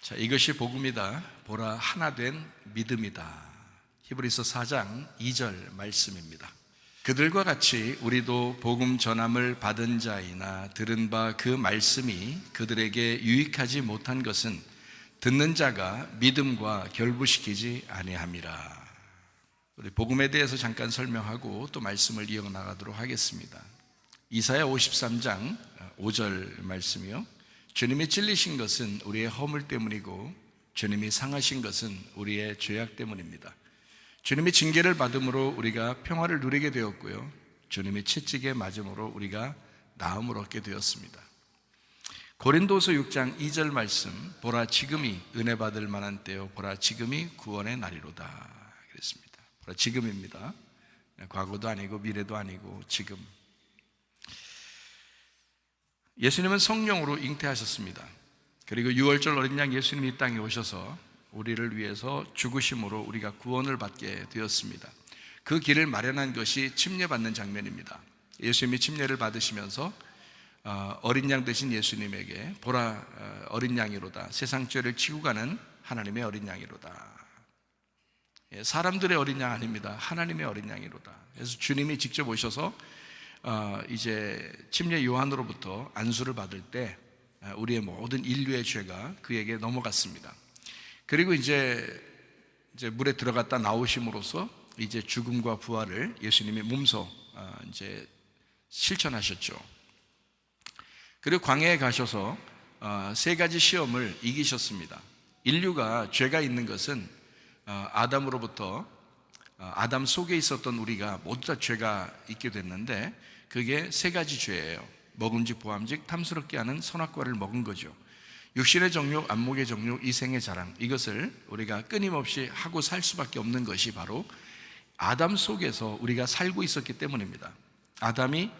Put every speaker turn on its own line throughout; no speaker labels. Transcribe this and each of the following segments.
자, 이것이 복음이다. 보라, 하나 된 믿음이다. 히브리서 4장 2절 말씀입니다. 그들과 같이 우리도 복음 전함을 받은 자이나 들은 바 그 말씀이 그들에게 유익하지 못한 것은 듣는 자가 믿음과 결부시키지 아니함이라. 우리 복음에 대해서 잠깐 설명하고 또 말씀을 이어나가도록 하겠습니다. 이사야 53장 5절 말씀이요. 주님이 찔리신 것은 우리의 허물 때문이고 주님이 상하신 것은 우리의 죄악 때문입니다. 주님이 징계를 받음으로 우리가 평화를 누리게 되었고요, 주님이 채찍에 맞음으로 우리가 나음을 얻게 되었습니다. 고린도서 6장 2절 말씀, 보라 지금이 은혜 받을 만한 때요, 보라 지금이 구원의 날이로다 그랬습니다. 보라 지금입니다. 과거도 아니고 미래도 아니고 지금. 예수님은 성령으로 잉태하셨습니다. 그리고 유월절 어린 양 예수님이 이 땅에 오셔서 우리를 위해서 죽으심으로 우리가 구원을 받게 되었습니다. 그 길을 마련한 것이 침례받는 장면입니다. 예수님이 침례를 받으시면서 어린 양 되신 예수님에게 보라 어린 양이로다, 세상 죄를 지고 가는 하나님의 어린 양이로다. 사람들의 어린 양 아닙니다. 하나님의 어린 양이로다. 그래서 주님이 직접 오셔서 이제 침례 요한으로부터 안수를 받을 때 우리의 모든 인류의 죄가 그에게 넘어갔습니다. 그리고 이제 물에 들어갔다 나오심으로써 이제 죽음과 부활을 예수님이 몸소 이제 실천하셨죠. 그리고 광야에 가셔서 세 가지 시험을 이기셨습니다. 인류가 죄가 있는 것은 아담으로부터 아담 속에 있었던 우리가 모두 다 죄가 있게 됐는데, 그게 세 가지 죄예요. 먹음직, 보암직, 탐스럽게 하는 선악과를 먹은 거죠. 육신의 정욕, 안목의 정욕, 이생의 자랑, 이것을 우리가 끊임없이 하고 살 수밖에 없는 것이 바로 아담 속에서 우리가 살고 있었기 때문입니다. 아담이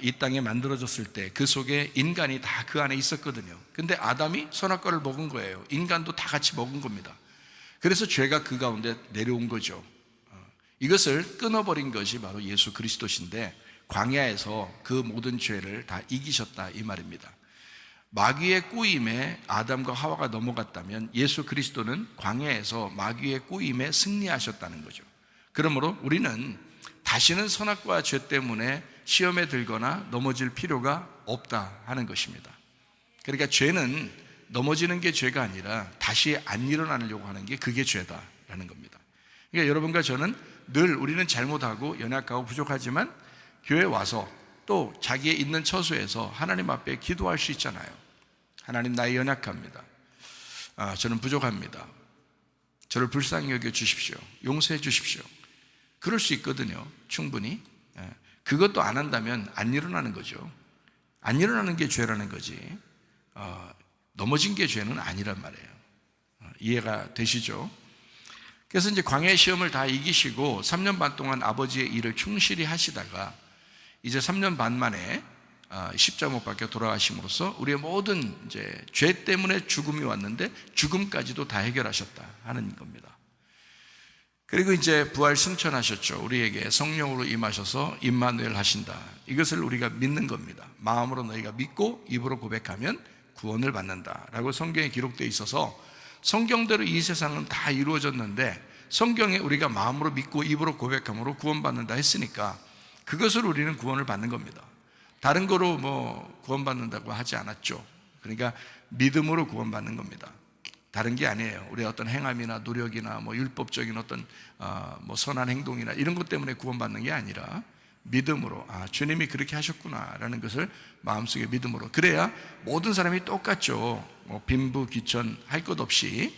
이 땅에 만들어졌을 때 그 속에 인간이 다 그 안에 있었거든요. 근데 아담이 선악과를 먹은 거예요. 인간도 다 같이 먹은 겁니다. 그래서 죄가 그 가운데 내려온 거죠. 이것을 끊어버린 것이 바로 예수 그리스도신데, 광야에서 그 모든 죄를 다 이기셨다 이 말입니다. 마귀의 꼬임에 아담과 하와가 넘어갔다면 예수 그리스도는 광야에서 마귀의 꼬임에 승리하셨다는 거죠. 그러므로 우리는 다시는 선악과 죄 때문에 시험에 들거나 넘어질 필요가 없다 하는 것입니다. 그러니까 죄는 넘어지는 게 죄가 아니라 다시 안 일어나려고 하는 게 그게 죄다라는 겁니다. 그러니까 여러분과 저는 늘 우리는 잘못하고 연약하고 부족하지만 교회에 와서 또 자기의 있는 처소에서 하나님 앞에 기도할 수 있잖아요. 하나님, 나의 연약합니다. 저는 부족합니다. 저를 불쌍히 여겨 주십시오. 용서해 주십시오. 그럴 수 있거든요. 충분히. 그것도 안 한다면 안 일어나는 거죠. 안 일어나는 게 죄라는 거지, 넘어진 게 죄는 아니란 말이에요. 이해가 되시죠? 그래서 이제 광야의 시험을 다 이기시고 3년 반 동안 아버지의 일을 충실히 하시다가 이제 3년 반 만에 십자가 못 박혀 돌아가심으로써 우리의 모든 이제 죄 때문에 죽음이 왔는데 죽음까지도 다 해결하셨다 하는 겁니다. 그리고 이제 부활 승천하셨죠. 우리에게 성령으로 임하셔서 임마누엘 하신다. 이것을 우리가 믿는 겁니다. 마음으로 너희가 믿고 입으로 고백하면 구원을 받는다라고 성경에 기록되어 있어서 성경대로 이 세상은 다 이루어졌는데, 성경에 우리가 마음으로 믿고 입으로 고백함으로 구원받는다 했으니까 그것으로 우리는 구원을 받는 겁니다. 다른 거로 구원받는다고 하지 않았죠. 그러니까 믿음으로 구원받는 겁니다. 다른 게 아니에요. 우리의 어떤 행함이나 노력이나 율법적인 어떤 선한 행동이나 이런 것 때문에 구원받는 게 아니라 믿음으로, 주님이 그렇게 하셨구나라는 것을 마음속에 믿음으로. 그래야 모든 사람이 똑같죠. 빈부 귀천 할 것 없이,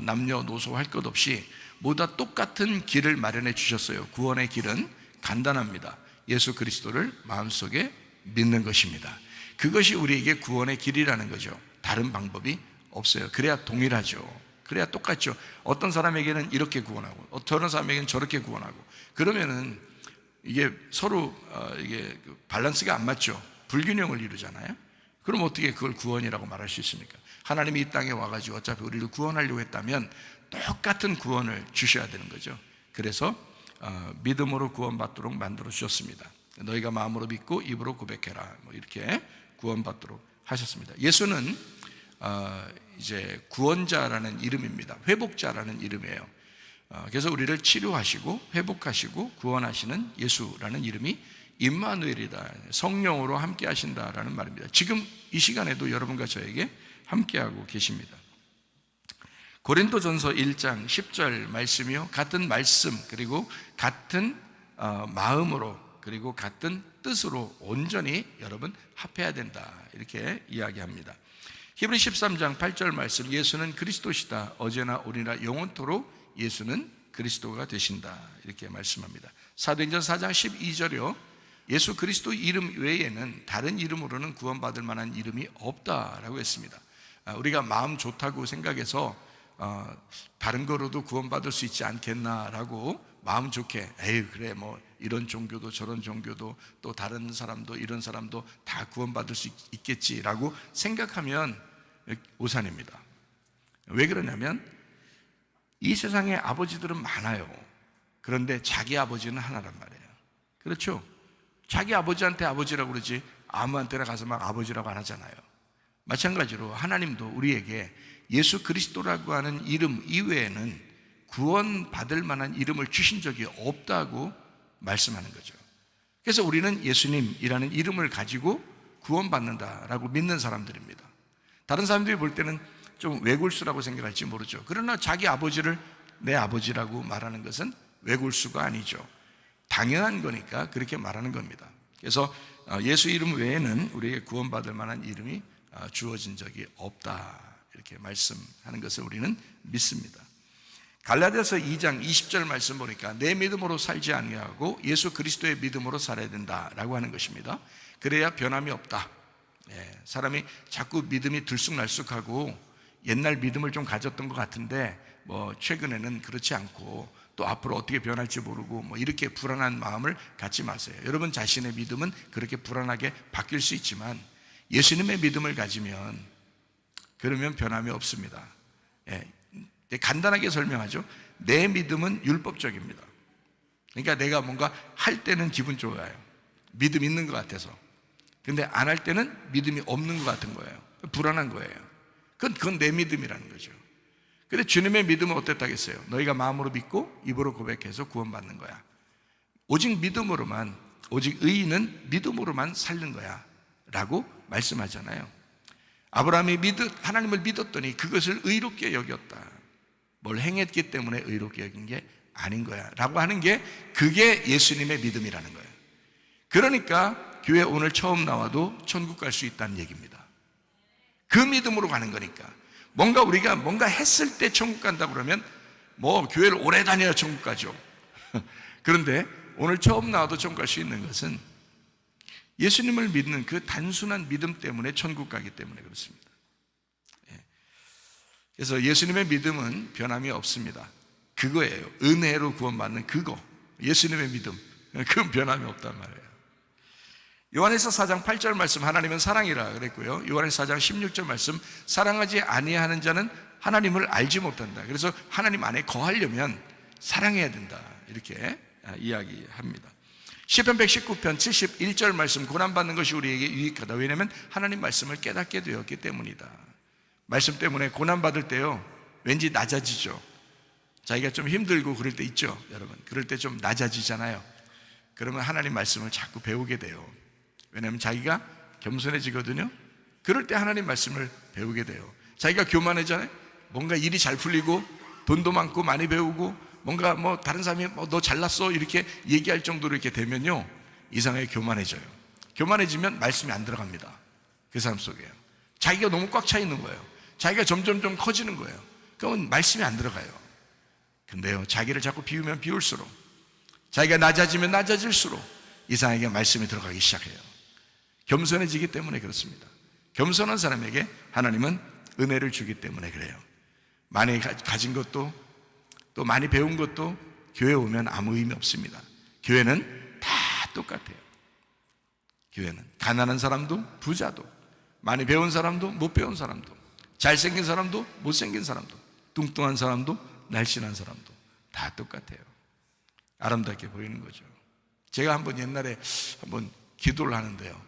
남녀노소 할 것 없이 모두 다 똑같은 길을 마련해 주셨어요. 구원의 길은 간단합니다. 예수 그리스도를 마음속에 믿는 것입니다. 그것이 우리에게 구원의 길이라는 거죠. 다른 방법이 없어요. 그래야 동일하죠. 그래야 똑같죠. 어떤 사람에게는 이렇게 구원하고 어떤 사람에게는 저렇게 구원하고, 그러면은 이게 서로 이게 밸런스가 안 맞죠. 불균형을 이루잖아요. 그럼 어떻게 그걸 구원이라고 말할 수 있습니까? 하나님이 이 땅에 와가지고 어차피 우리를 구원하려고 했다면 똑같은 구원을 주셔야 되는 거죠. 그래서 믿음으로 구원받도록 만들어 주셨습니다. 너희가 마음으로 믿고 입으로 고백해라, 이렇게 구원받도록 하셨습니다. 예수는 이제 구원자라는 이름입니다. 회복자라는 이름이에요. 그래서 우리를 치료하시고 회복하시고 구원하시는 예수라는 이름이 임마누엘이다. 성령으로 함께 하신다라는 말입니다. 지금 이 시간에도 여러분과 저에게 함께하고 계십니다. 고린도전서 1장 10절 말씀이요, 같은 말씀 그리고 같은 마음으로 그리고 같은 뜻으로 온전히 여러분 합해야 된다, 이렇게 이야기합니다. 히브리 13장 8절 말씀, 예수는 그리스도시다. 어제나 오늘이나 영원토록 예수는 그리스도가 되신다, 이렇게 말씀합니다. 사도행전 4장 12절이요, 예수 그리스도 이름 외에는 다른 이름으로는 구원받을 만한 이름이 없다라고 했습니다. 우리가 마음 좋다고 생각해서 다른 거로도 구원받을 수 있지 않겠나라고 마음 좋게, 에이 그래 뭐 이런 종교도 저런 종교도 또 다른 사람도 이런 사람도 다 구원받을 수 있겠지라고 생각하면 오산입니다. 왜 그러냐면 이 세상에 아버지들은 많아요. 그런데 자기 아버지는 하나란 말이에요. 그렇죠? 자기 아버지한테 아버지라고 그러지 아무한테나 가서 막 아버지라고 안 하잖아요. 마찬가지로 하나님도 우리에게 예수 그리스도라고 하는 이름 이외에는 구원받을 만한 이름을 주신 적이 없다고 말씀하는 거죠. 그래서 우리는 예수님이라는 이름을 가지고 구원받는다라고 믿는 사람들입니다. 다른 사람들이 볼 때는 좀 외골수라고 생각할지 모르죠. 그러나 자기 아버지를 내 아버지라고 말하는 것은 외골수가 아니죠. 당연한 거니까 그렇게 말하는 겁니다. 그래서 예수 이름 외에는 우리에게 구원받을 만한 이름이 주어진 적이 없다, 이렇게 말씀하는 것을 우리는 믿습니다. 갈라디아서 2장 20절 말씀 보니까 내 믿음으로 살지 아니하고 예수 그리스도의 믿음으로 살아야 된다라고 하는 것입니다. 그래야 변함이 없다. 사람이 자꾸 믿음이 들쑥날쑥하고 옛날 믿음을 좀 가졌던 것 같은데 뭐 최근에는 그렇지 않고 또 앞으로 어떻게 변할지 모르고 뭐 이렇게 불안한 마음을 갖지 마세요. 여러분 자신의 믿음은 그렇게 불안하게 바뀔 수 있지만 예수님의 믿음을 가지면 그러면 변함이 없습니다. 간단하게 설명하죠. 내 믿음은 율법적입니다. 그러니까 내가 뭔가 할 때는 기분 좋아요. 믿음 있는 것 같아서. 근데 안 할 때는 믿음이 없는 것 같은 거예요. 불안한 거예요. 그건 내 믿음이라는 거죠. 그런데 주님의 믿음은 어땠다겠어요? 너희가 마음으로 믿고 입으로 고백해서 구원받는 거야. 오직 믿음으로만, 오직 의인은 믿음으로만 살는 거야 라고 말씀하잖아요. 아브라함이 하나님을 믿었더니 그것을 의롭게 여겼다. 뭘 행했기 때문에 의롭게 여긴 게 아닌 거야 라고 하는 게, 그게 예수님의 믿음이라는 거예요. 그러니까 교회 오늘 처음 나와도 천국 갈 수 있다는 얘기입니다. 그 믿음으로 가는 거니까. 우리가 뭔가 했을 때 천국 간다 그러면 뭐 교회를 오래 다녀야 천국 가죠. 그런데 오늘 처음 나와도 천국 갈 수 있는 것은 예수님을 믿는 그 단순한 믿음 때문에 천국 가기 때문에 그렇습니다. 그래서 예수님의 믿음은 변함이 없습니다. 그거예요. 은혜로 구원받는 그거. 예수님의 믿음. 그건 변함이 없단 말이에요. 요한에서 4장 8절 말씀, 하나님은 사랑이라 그랬고요. 요한에서 4장 16절 말씀, 사랑하지 아니하는 자는 하나님을 알지 못한다. 그래서 하나님 안에 거하려면 사랑해야 된다, 이렇게 이야기합니다. 시편 119편 71절 말씀, 고난받는 것이 우리에게 유익하다. 왜냐하면 하나님 말씀을 깨닫게 되었기 때문이다. 말씀 때문에 고난받을 때요, 왠지 낮아지죠. 자기가 좀 힘들고 그럴 때 있죠, 여러분. 그럴 때 좀 낮아지잖아요. 그러면 하나님 말씀을 자꾸 배우게 돼요. 왜냐하면 자기가 겸손해지거든요. 그럴 때 하나님 말씀을 배우게 돼요. 자기가 교만해잖아요. 뭔가 일이 잘 풀리고 돈도 많고 많이 배우고 뭔가 뭐 다른 사람이 너 잘났어 이렇게 얘기할 정도로 이렇게 되면요, 이상하게 교만해져요. 교만해지면 말씀이 안 들어갑니다. 그 사람 속에요. 자기가 너무 꽉 차 있는 거예요. 자기가 점점 커지는 거예요. 그러면 말씀이 안 들어가요. 근데요, 자기를 자꾸 비우면 비울수록, 자기가 낮아지면 낮아질수록 이상하게 말씀이 들어가기 시작해요. 겸손해지기 때문에 그렇습니다. 겸손한 사람에게 하나님은 은혜를 주기 때문에 그래요. 많이 가진 것도 또 많이 배운 것도 교회 오면 아무 의미 없습니다. 교회는 다 똑같아요. 교회는 가난한 사람도 부자도, 많이 배운 사람도 못 배운 사람도, 잘생긴 사람도 못생긴 사람도, 뚱뚱한 사람도 날씬한 사람도 다 똑같아요. 아름답게 보이는 거죠. 제가 옛날에 기도를 하는데요,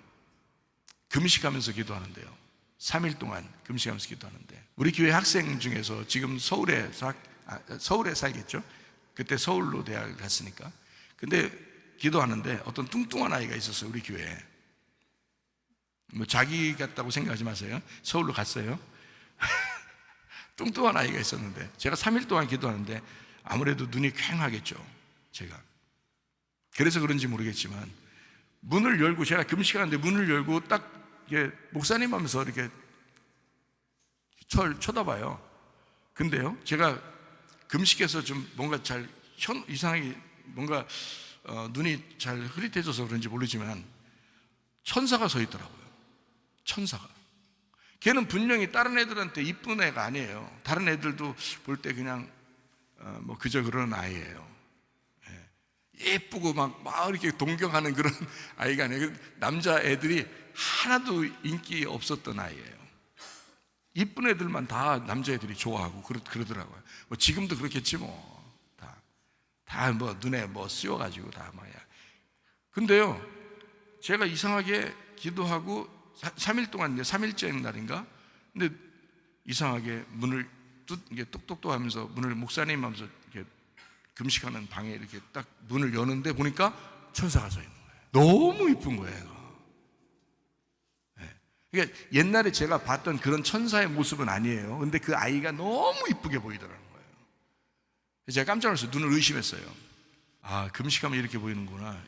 금식하면서 기도하는데요, 3일 동안 금식하면서 기도하는데, 우리 교회 학생 중에서 지금 서울에 살겠죠? 그때 서울로 대학을 갔으니까. 근데 기도하는데 어떤 뚱뚱한 아이가 있었어요, 우리 교회에. 뭐 자기 같다고 생각하지 마세요. 서울로 갔어요. 뚱뚱한 아이가 있었는데, 제가 3일 동안 기도하는데 아무래도 눈이 퀭하겠죠, 제가. 그래서 그런지 모르겠지만 문을 열고, 제가 금식하는데 문을 열고 딱 이게 목사님 하면서 이렇게 쳐다봐요. 근데요, 제가 금식해서 좀 뭔가 잘 이상하게 뭔가 눈이 잘 흐릿해져서 그런지 모르지만 천사가 서 있더라고요. 천사가. 걔는 분명히 다른 애들한테 이쁜 애가 아니에요. 다른 애들도 볼 때 그냥 뭐 그저 그런 아이예요. 예쁘고 막 이렇게 동경하는 그런 아이가 아니에요. 남자 애들이 하나도 인기 없었던 아이예요. 이쁜 애들만 다 남자애들이 좋아하고 그러더라고요. 뭐 지금도 그렇겠지 뭐. 다 뭐 눈에 뭐 씌워가지고 다 뭐야. 근데요, 제가 이상하게 기도하고 3일 동안, 3일째 날인가? 근데 이상하게 문을 이게 똑똑똑 하면서 문을, 목사님 하면서 이렇게 금식하는 방에 이렇게 딱 문을 여는데 보니까 천사가 서 있는 거예요. 너무 이쁜 거예요. 그러니까 옛날에 제가 봤던 그런 천사의 모습은 아니에요. 근데 그 아이가 너무 이쁘게 보이더라는 거예요. 제가 깜짝 놀라서 눈을 의심했어요. 아, 금식하면 이렇게 보이는구나.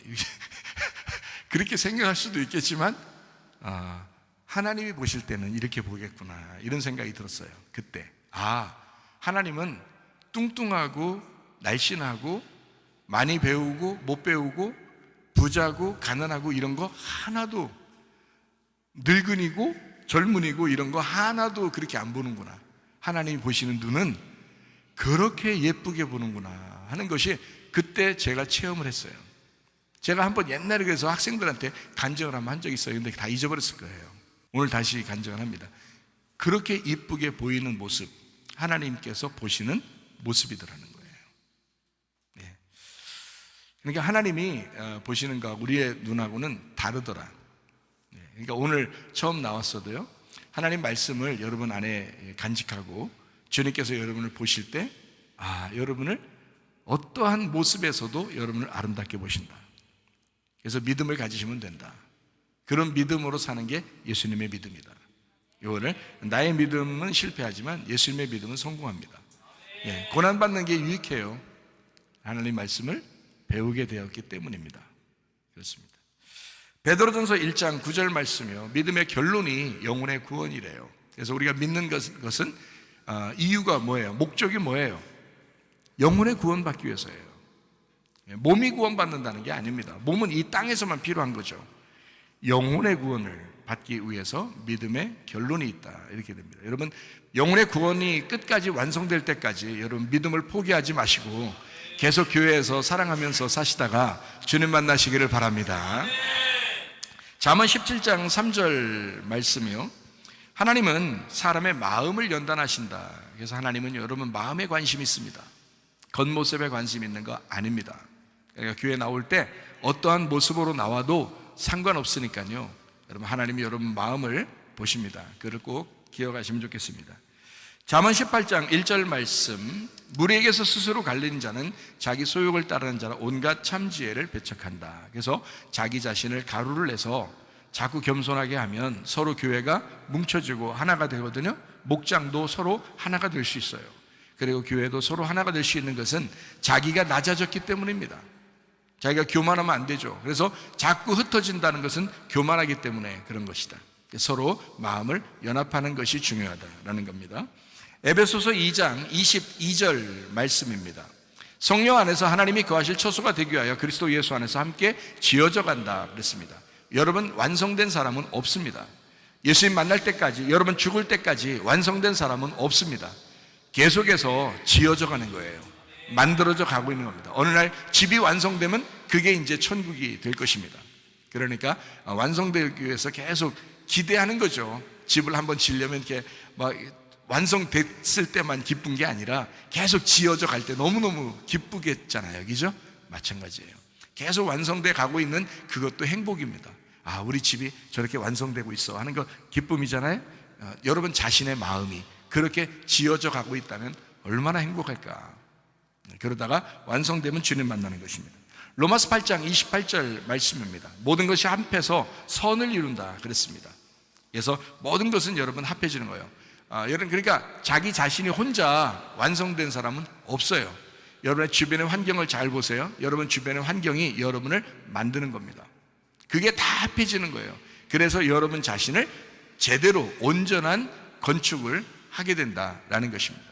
그렇게 생각할 수도 있겠지만, 하나님이 보실 때는 이렇게 보겠구나, 이런 생각이 들었어요. 그때 하나님은 뚱뚱하고 날씬하고 많이 배우고 못 배우고 부자고 가난하고 이런 거 하나도, 늙은이고 젊은이고 이런 거 하나도 그렇게 안 보는구나. 하나님이 보시는 눈은 그렇게 예쁘게 보는구나 하는 것이 그때 제가 체험을 했어요. 제가 한번 옛날에 그래서 학생들한테 간증을 한번 한 적이 있어요. 근데 다 잊어버렸을 거예요. 오늘 다시 간증을 합니다. 그렇게 이쁘게 보이는 모습, 하나님께서 보시는 모습이더라는 거예요. 네. 그러니까 하나님이 보시는 거 우리의 눈하고는 다르더라. 네. 그러니까 오늘 처음 나왔어도요, 하나님 말씀을 여러분 안에 간직하고 주님께서 여러분을 보실 때 여러분을 어떠한 모습에서도 여러분을 아름답게 보신다. 그래서 믿음을 가지시면 된다. 그런 믿음으로 사는 게 예수님의 믿음이다. 이거를, 나의 믿음은 실패하지만 예수님의 믿음은 성공합니다. 예, 고난받는 게 유익해요. 하나님 말씀을 배우게 되었기 때문입니다. 그렇습니다. 베드로전서 1장 9절 말씀이요, 믿음의 결론이 영혼의 구원이래요. 그래서 우리가 믿는 것은 이유가 뭐예요? 목적이 뭐예요? 영혼의 구원받기 위해서예요. 몸이 구원받는다는 게 아닙니다. 몸은 이 땅에서만 필요한 거죠. 영혼의 구원을 받기 위해서 믿음의 결론이 있다, 이렇게 됩니다. 여러분, 영혼의 구원이 끝까지 완성될 때까지 여러분 믿음을 포기하지 마시고 계속 교회에서 사랑하면서 사시다가 주님 만나시기를 바랍니다. 잠언 17장 3절 말씀이요, 하나님은 사람의 마음을 연단하신다. 그래서 하나님은 여러분 마음에 관심이 있습니다. 겉모습에 관심 있는 거 아닙니다. 그러니까 교회 나올 때 어떠한 모습으로 나와도 상관없으니까요, 여러분 하나님이 여러분 마음을 보십니다. 그걸 꼭 기억하시면 좋겠습니다. 잠언 18장 1절 말씀, 무리에게서 스스로 갈리는 자는 자기 소욕을 따르는 자라 온갖 참지혜를 배척한다. 그래서 자기 자신을 가루를 내서 자꾸 겸손하게 하면 서로 교회가 뭉쳐지고 하나가 되거든요. 목장도 서로 하나가 될 수 있어요. 그리고 교회도 서로 하나가 될 수 있는 것은 자기가 낮아졌기 때문입니다. 자기가 교만하면 안 되죠. 그래서 자꾸 흩어진다는 것은 교만하기 때문에 그런 것이다. 서로 마음을 연합하는 것이 중요하다라는 겁니다. 에베소서 2장 22절 말씀입니다. 성령 안에서 하나님이 거하실 처소가 되기 위하여 그리스도 예수 안에서 함께 지어져 간다 그랬습니다. 여러분, 완성된 사람은 없습니다. 예수님 만날 때까지, 여러분 죽을 때까지 완성된 사람은 없습니다. 계속해서 지어져 가는 거예요. 만들어져 가고 있는 겁니다. 어느 날 집이 완성되면 그게 이제 천국이 될 것입니다. 그러니까 완성되기 위해서 계속 기대하는 거죠. 집을 한번 지으려면 이렇게 막 완성됐을 때만 기쁜 게 아니라 계속 지어져 갈 때 너무너무 기쁘겠잖아요. 그죠? 마찬가지예요. 계속 완성돼 가고 있는 그것도 행복입니다. 우리 집이 저렇게 완성되고 있어 하는 거 기쁨이잖아요. 여러분 자신의 마음이 그렇게 지어져 가고 있다면 얼마나 행복할까. 그러다가 완성되면 주님 만나는 것입니다. 로마서 8장 28절 말씀입니다. 모든 것이 합해서 선을 이룬다 그랬습니다. 그래서 모든 것은 여러분 합해지는 거예요. 여러분, 그러니까 자기 자신이 혼자 완성된 사람은 없어요. 여러분의 주변의 환경을 잘 보세요. 여러분 주변의 환경이 여러분을 만드는 겁니다. 그게 다 합해지는 거예요. 그래서 여러분 자신을 제대로 온전한 건축을 하게 된다라는 것입니다.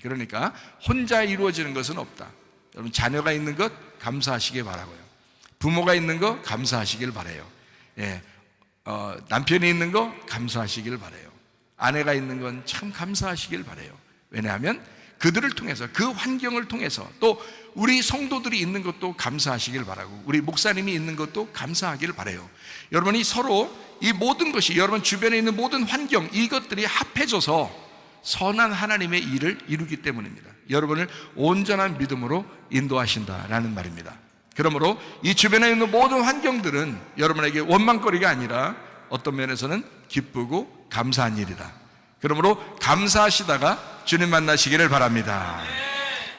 그러니까 혼자 이루어지는 것은 없다. 여러분 자녀가 있는 것 감사하시길 바라고요. 부모가 있는 거 감사하시길 바라요. 남편이 있는 거 감사하시길 바라요. 아내가 있는 건 참 감사하시길 바라요. 왜냐하면 그들을 통해서, 그 환경을 통해서, 또 우리 성도들이 있는 것도 감사하시길 바라고, 우리 목사님이 있는 것도 감사하길 바라요. 여러분이 서로 이 모든 것이, 여러분 주변에 있는 모든 환경, 이것들이 합해져서 선한 하나님의 일을 이루기 때문입니다. 여러분을 온전한 믿음으로 인도하신다라는 말입니다. 그러므로 이 주변에 있는 모든 환경들은 여러분에게 원망거리가 아니라 어떤 면에서는 기쁘고 감사한 일이다. 그러므로 감사하시다가 주님 만나시기를 바랍니다.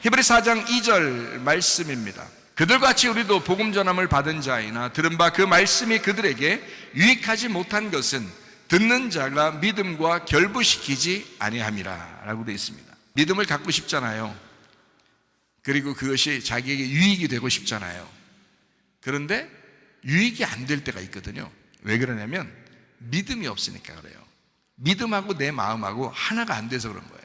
히브리서 4장 2절 말씀입니다. 그들과 같이 우리도 복음 전함을 받은 자이나 들은 바 그 말씀이 그들에게 유익하지 못한 것은 듣는 자가 믿음과 결부시키지 아니함이라 라고 되어 있습니다. 믿음을 갖고 싶잖아요. 그리고 그것이 자기에게 유익이 되고 싶잖아요. 그런데 유익이 안 될 때가 있거든요. 왜 그러냐면 믿음이 없으니까 그래요. 믿음하고 내 마음하고 하나가 안 돼서 그런 거예요.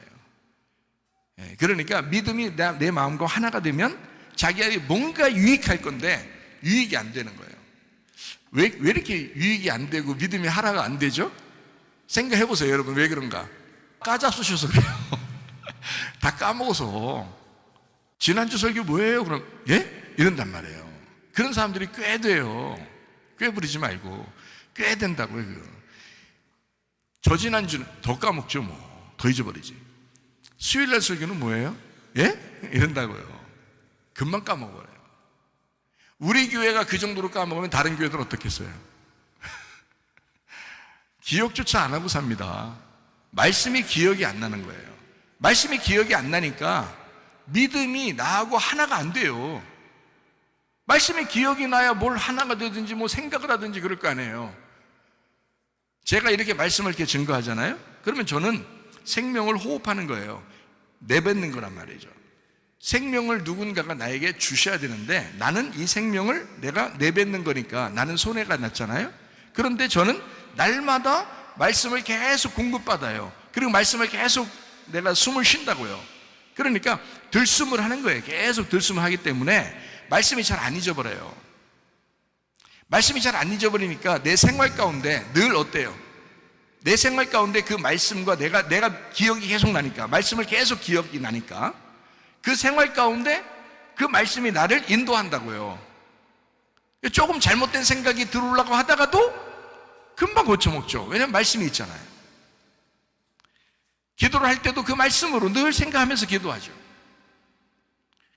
그러니까 믿음이 내 마음과 하나가 되면 자기에게 뭔가 유익할 건데 유익이 안 되는 거예요. 왜 이렇게 유익이 안 되고 믿음이 하나가 안 되죠? 생각해 보세요, 여러분. 왜 그런가? 까자 쑤셔서 그래요. 다 까먹어서. 지난주 설교 뭐예요? 그럼 예? 이런단 말이에요. 그런 사람들이 꽤 돼요. 꽤 부리지 말고 꽤 된다고요. 저 지난주는 더 까먹죠. 뭐 더 잊어버리지. 수요일날 설교는 뭐예요? 예? 이런다고요. 금방 까먹어요. 우리 교회가 그 정도로 까먹으면 다른 교회들은 어떻겠어요? 기억조차 안 하고 삽니다. 말씀이 기억이 안 나는 거예요. 말씀이 기억이 안 나니까 믿음이 나하고 하나가 안 돼요. 말씀이 기억이 나야 뭘 하나가 되든지 뭐 생각을 하든지 그럴 거 아니에요. 제가 이렇게 말씀을 이렇게 증거하잖아요. 그러면 저는 생명을 호흡하는 거예요. 내뱉는 거란 말이죠. 생명을 누군가가 나에게 주셔야 되는데 나는 이 생명을 내가 내뱉는 거니까 나는 손해가 났잖아요. 그런데 저는 날마다 말씀을 계속 공급받아요. 그리고 말씀을 계속 내가 숨을 쉰다고요. 그러니까 들숨을 하는 거예요. 계속 들숨을 하기 때문에 말씀이 잘 안 잊어버려요. 말씀이 잘 안 잊어버리니까 내 생활 가운데 늘 어때요? 내 생활 가운데 그 말씀과 내가 기억이 계속 나니까, 말씀을 계속 기억이 나니까 그 생활 가운데 그 말씀이 나를 인도한다고요. 조금 잘못된 생각이 들어오려고 하다가도 금방 고쳐먹죠. 왜냐하면 말씀이 있잖아요. 기도를 할 때도 그 말씀으로 늘 생각하면서 기도하죠.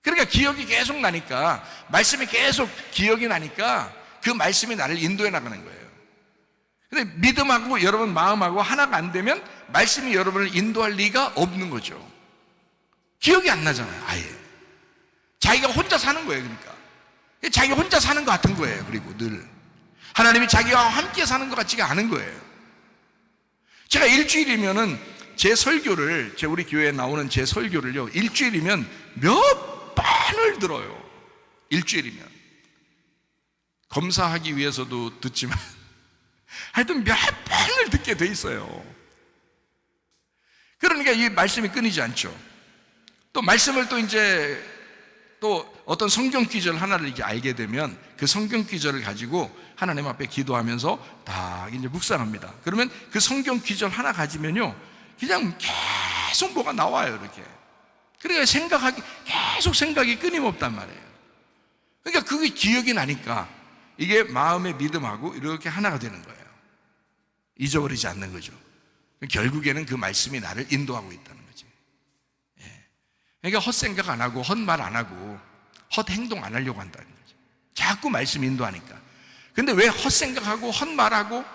그러니까 기억이 계속 나니까, 말씀이 계속 기억이 나니까 그 말씀이 나를 인도해 나가는 거예요. 근데 믿음하고 여러분 마음하고 하나가 안 되면 말씀이 여러분을 인도할 리가 없는 거죠. 기억이 안 나잖아요. 아예 자기가 혼자 사는 거예요. 그러니까 자기가 혼자 사는 것 같은 거예요. 그리고 늘 하나님이 자기와 함께 사는 것 같지가 않은 거예요. 제가 일주일이면은 제 설교를, 우리 교회에 나오는 제 설교를요, 일주일이면 몇 번을 들어요. 일주일이면 검사하기 위해서도 듣지만 하여튼 몇 번을 듣게 돼 있어요. 그러니까 이 말씀이 끊이지 않죠. 또 말씀을 또 어떤 성경 구절 하나를 이제 알게 되면 그 성경 구절을 가지고 하나님 앞에 기도하면서 다 이제 묵상합니다. 그러면 그 성경 구절 하나 가지면요, 그냥 계속 뭐가 나와요, 이렇게. 그러니까 계속 생각이 끊임없단 말이에요. 그러니까 그게 기억이 나니까 이게 마음의 믿음하고 이렇게 하나가 되는 거예요. 잊어버리지 않는 거죠. 결국에는 그 말씀이 나를 인도하고 있다는 거지. 그러니까 헛생각 안 하고 헛말 안 하고 헛행동 안 하려고 한다는 거죠. 자꾸 말씀 인도하니까. 근데 왜 헛생각하고 헛말하고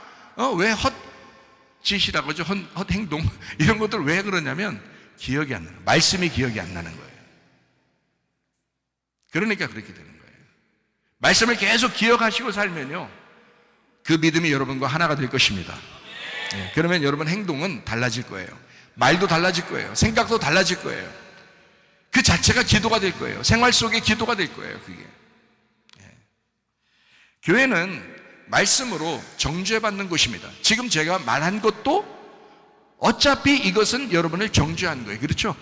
왜 헛짓이라고 하죠. 헛행동 이런 것들 왜 그러냐면 기억이 안 나는 거예요. 말씀이 기억이 안 나는 거예요. 그러니까 그렇게 되는 거예요. 말씀을 계속 기억하시고 살면요, 그 믿음이 여러분과 하나가 될 것입니다. 네, 그러면 여러분 행동은 달라질 거예요. 말도 달라질 거예요. 생각도 달라질 거예요. 그 자체가 기도가 될 거예요. 생활 속에 기도가 될 거예요. 그게. 네. 교회는 말씀으로 정죄받는 곳입니다. 지금 제가 말한 것도 어차피 이것은 여러분을 정죄한 거예요. 그렇죠?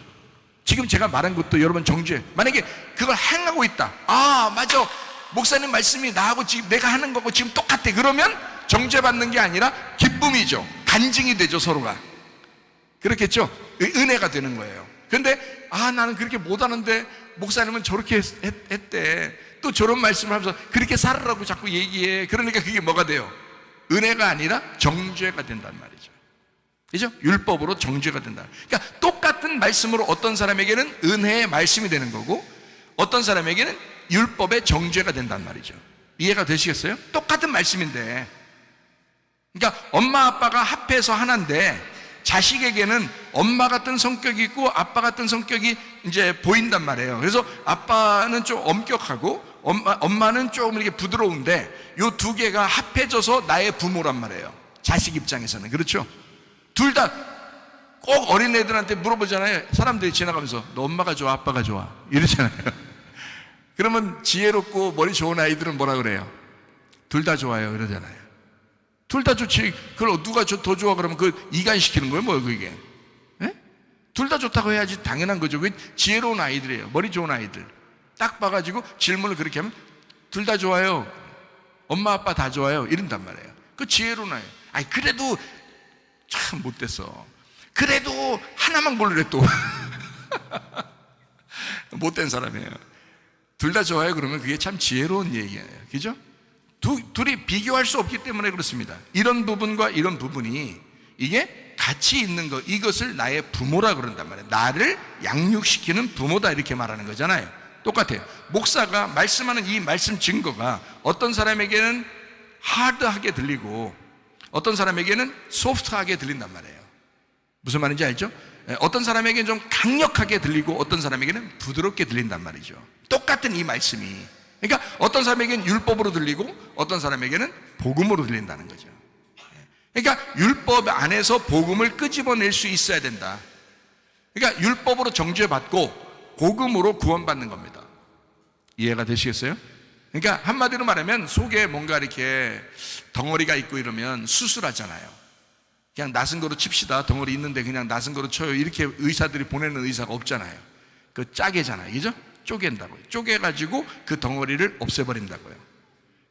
지금 제가 말한 것도 여러분 정죄. 만약에 그걸 행하고 있다. 아, 맞아. 목사님 말씀이 나하고 지금 내가 하는 거고 지금 똑같아. 그러면 정죄받는 게 아니라 기쁨이죠. 간증이 되죠, 서로가. 그렇겠죠? 은혜가 되는 거예요. 그런데 나는 그렇게 못하는데 목사님은 저렇게 했대. 또 저런 말씀을 하면서 그렇게 살으라고 자꾸 얘기해. 그러니까 그게 뭐가 돼요? 은혜가 아니라 정죄가 된단 말이죠. 그죠? 율법으로 정죄가 된다. 그러니까 똑같은 말씀으로 어떤 사람에게는 은혜의 말씀이 되는 거고 어떤 사람에게는 율법의 정죄가 된단 말이죠. 이해가 되시겠어요? 똑같은 말씀인데, 그러니까 엄마 아빠가 합해서 하나인데 자식에게는 엄마 같은 성격이 있고 아빠 같은 성격이 이제 보인단 말이에요. 그래서 아빠는 좀 엄격하고 엄마는 조금 이렇게 부드러운데 요 두 개가 합해져서 나의 부모란 말이에요. 자식 입장에서는. 그렇죠? 둘 다 꼭 어린애들한테 물어보잖아요. 사람들이 지나가면서 너 엄마가 좋아 아빠가 좋아 이러잖아요. 그러면 지혜롭고 머리 좋은 아이들은 뭐라 그래요? 둘 다 좋아요 이러잖아요. 둘 다 좋지. 그걸 누가 더 좋아 그러면 그 이간시키는 거예요 뭐 그게. 둘 다 좋다고 해야지 당연한 거죠. 그 지혜로운 아이들이에요. 머리 좋은 아이들. 딱 봐가지고 질문을 그렇게 하면 둘 다 좋아요. 엄마 아빠 다 좋아요 이런단 말이에요. 그 지혜로운 아이. 아니 그래도 참 못됐어. 그래도 하나만 고르래 또. 못된 사람이에요. 둘 다 좋아요 그러면 그게 참 지혜로운 얘기예요. 그죠? 둘이 비교할 수 없기 때문에 그렇습니다. 이런 부분과 이런 부분이 이게 같이 있는 것, 이것을 나의 부모라 그런단 말이에요. 나를 양육시키는 부모다 이렇게 말하는 거잖아요. 똑같아요. 목사가 말씀하는 이 말씀 증거가 어떤 사람에게는 하드하게 들리고 어떤 사람에게는 소프트하게 들린단 말이에요. 무슨 말인지 알죠? 어떤 사람에게는 좀 강력하게 들리고 어떤 사람에게는 부드럽게 들린단 말이죠. 똑같은 이 말씀이. 그러니까 어떤 사람에게는 율법으로 들리고 어떤 사람에게는 복음으로 들린다는 거죠. 그러니까 율법 안에서 복음을 끄집어낼 수 있어야 된다. 그러니까 율법으로 정죄받고 복음으로 구원받는 겁니다. 이해가 되시겠어요? 그러니까 한마디로 말하면 속에 뭔가 이렇게 덩어리가 있고 이러면 수술하잖아요. 그냥 낫은 거로 칩시다. 덩어리 있는데 그냥 낫은 거로 쳐요. 이렇게 의사들이 보내는 의사가 없잖아요. 그 짜개잖아요. 그죠? 쪼갠다고요. 쪼개가지고 그 덩어리를 없애버린다고요.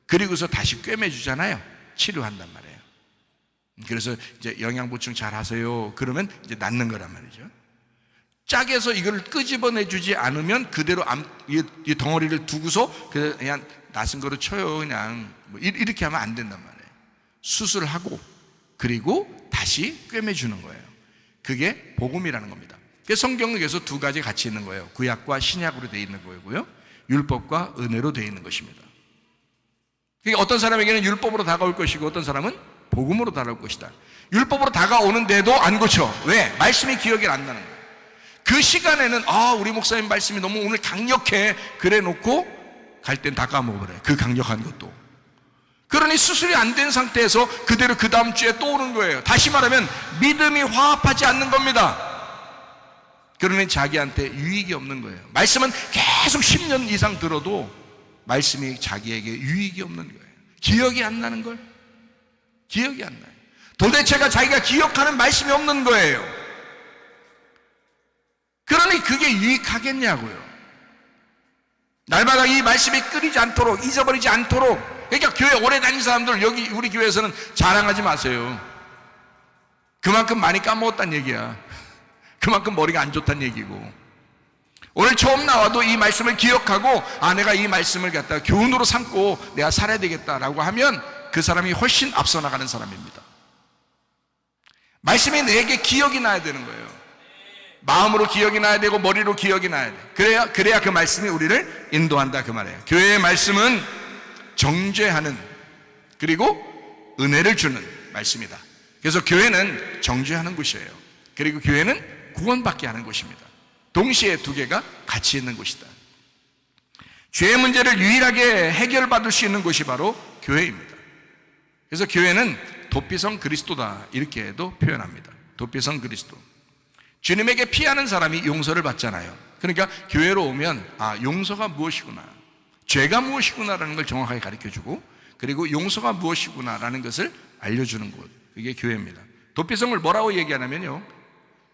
그리고서 다시 꿰매주잖아요. 치료한단 말이에요. 그래서 이제 영양보충 잘 하세요. 그러면 이제 낫는 거란 말이죠. 짝에서 이걸 끄집어내주지 않으면 그대로 이 덩어리를 두고서 그냥 낫은 거로 쳐요. 그냥 뭐 이렇게 하면 안 된단 말이에요. 수술하고 그리고 다시 꿰매주는 거예요. 그게 복음이라는 겁니다. 성경은 그래서 두 가지 같이 있는 거예요. 구약과 신약으로 되어 있는 거고요. 율법과 은혜로 되어 있는 것입니다. 그러니까 어떤 사람에게는 율법으로 다가올 것이고 어떤 사람은 복음으로 다가올 것이다. 율법으로 다가오는데도 안 고쳐. 왜? 말씀이 기억이 안 나는 거예요. 그 시간에는 우리 목사님 말씀이 너무 오늘 강력해 그래 놓고 갈 땐 다 까먹어버려요. 그 강력한 것도. 그러니 수술이 안 된 상태에서 그대로 그 다음 주에 또 오는 거예요. 다시 말하면 믿음이 화합하지 않는 겁니다. 그러니 자기한테 유익이 없는 거예요. 말씀은 계속 10년 이상 들어도 말씀이 자기에게 유익이 없는 거예요. 기억이 안 나는 걸. 기억이 안 나요. 도대체가 자기가 기억하는 말씀이 없는 거예요. 그러니 그게 유익하겠냐고요. 날마다 이 말씀이 끊이지 않도록, 잊어버리지 않도록. 그러니까 교회 오래 다닌 사람들 여기 우리 교회에서는 자랑하지 마세요. 그만큼 많이 까먹었단 얘기야. 그만큼 머리가 안 좋단 얘기고. 오늘 처음 나와도 이 말씀을 기억하고 내가 이 말씀을 갖다가 교훈으로 삼고 내가 살아야 되겠다라고 하면 그 사람이 훨씬 앞서 나가는 사람입니다. 말씀이 내게 기억이 나야 되는 거예요. 마음으로 기억이 나야 되고 머리로 기억이 나야 돼. 그래야 그 말씀이 우리를 인도한다 그 말이에요. 교회의 말씀은 정죄하는 그리고 은혜를 주는 말씀이다. 그래서 교회는 정죄하는 곳이에요. 그리고 교회는 구원받게 하는 곳입니다. 동시에 두 개가 같이 있는 곳이다. 죄의 문제를 유일하게 해결받을 수 있는 곳이 바로 교회입니다. 그래서 교회는 도피성 그리스도다, 이렇게도 표현합니다. 도피성 그리스도. 주님에게 피하는 사람이 용서를 받잖아요. 그러니까 교회로 오면 용서가 무엇이구나, 죄가 무엇이구나라는 걸 정확하게 가르쳐주고, 그리고 용서가 무엇이구나라는 것을 알려주는 곳, 그게 교회입니다. 도피성을 뭐라고 얘기하냐면요,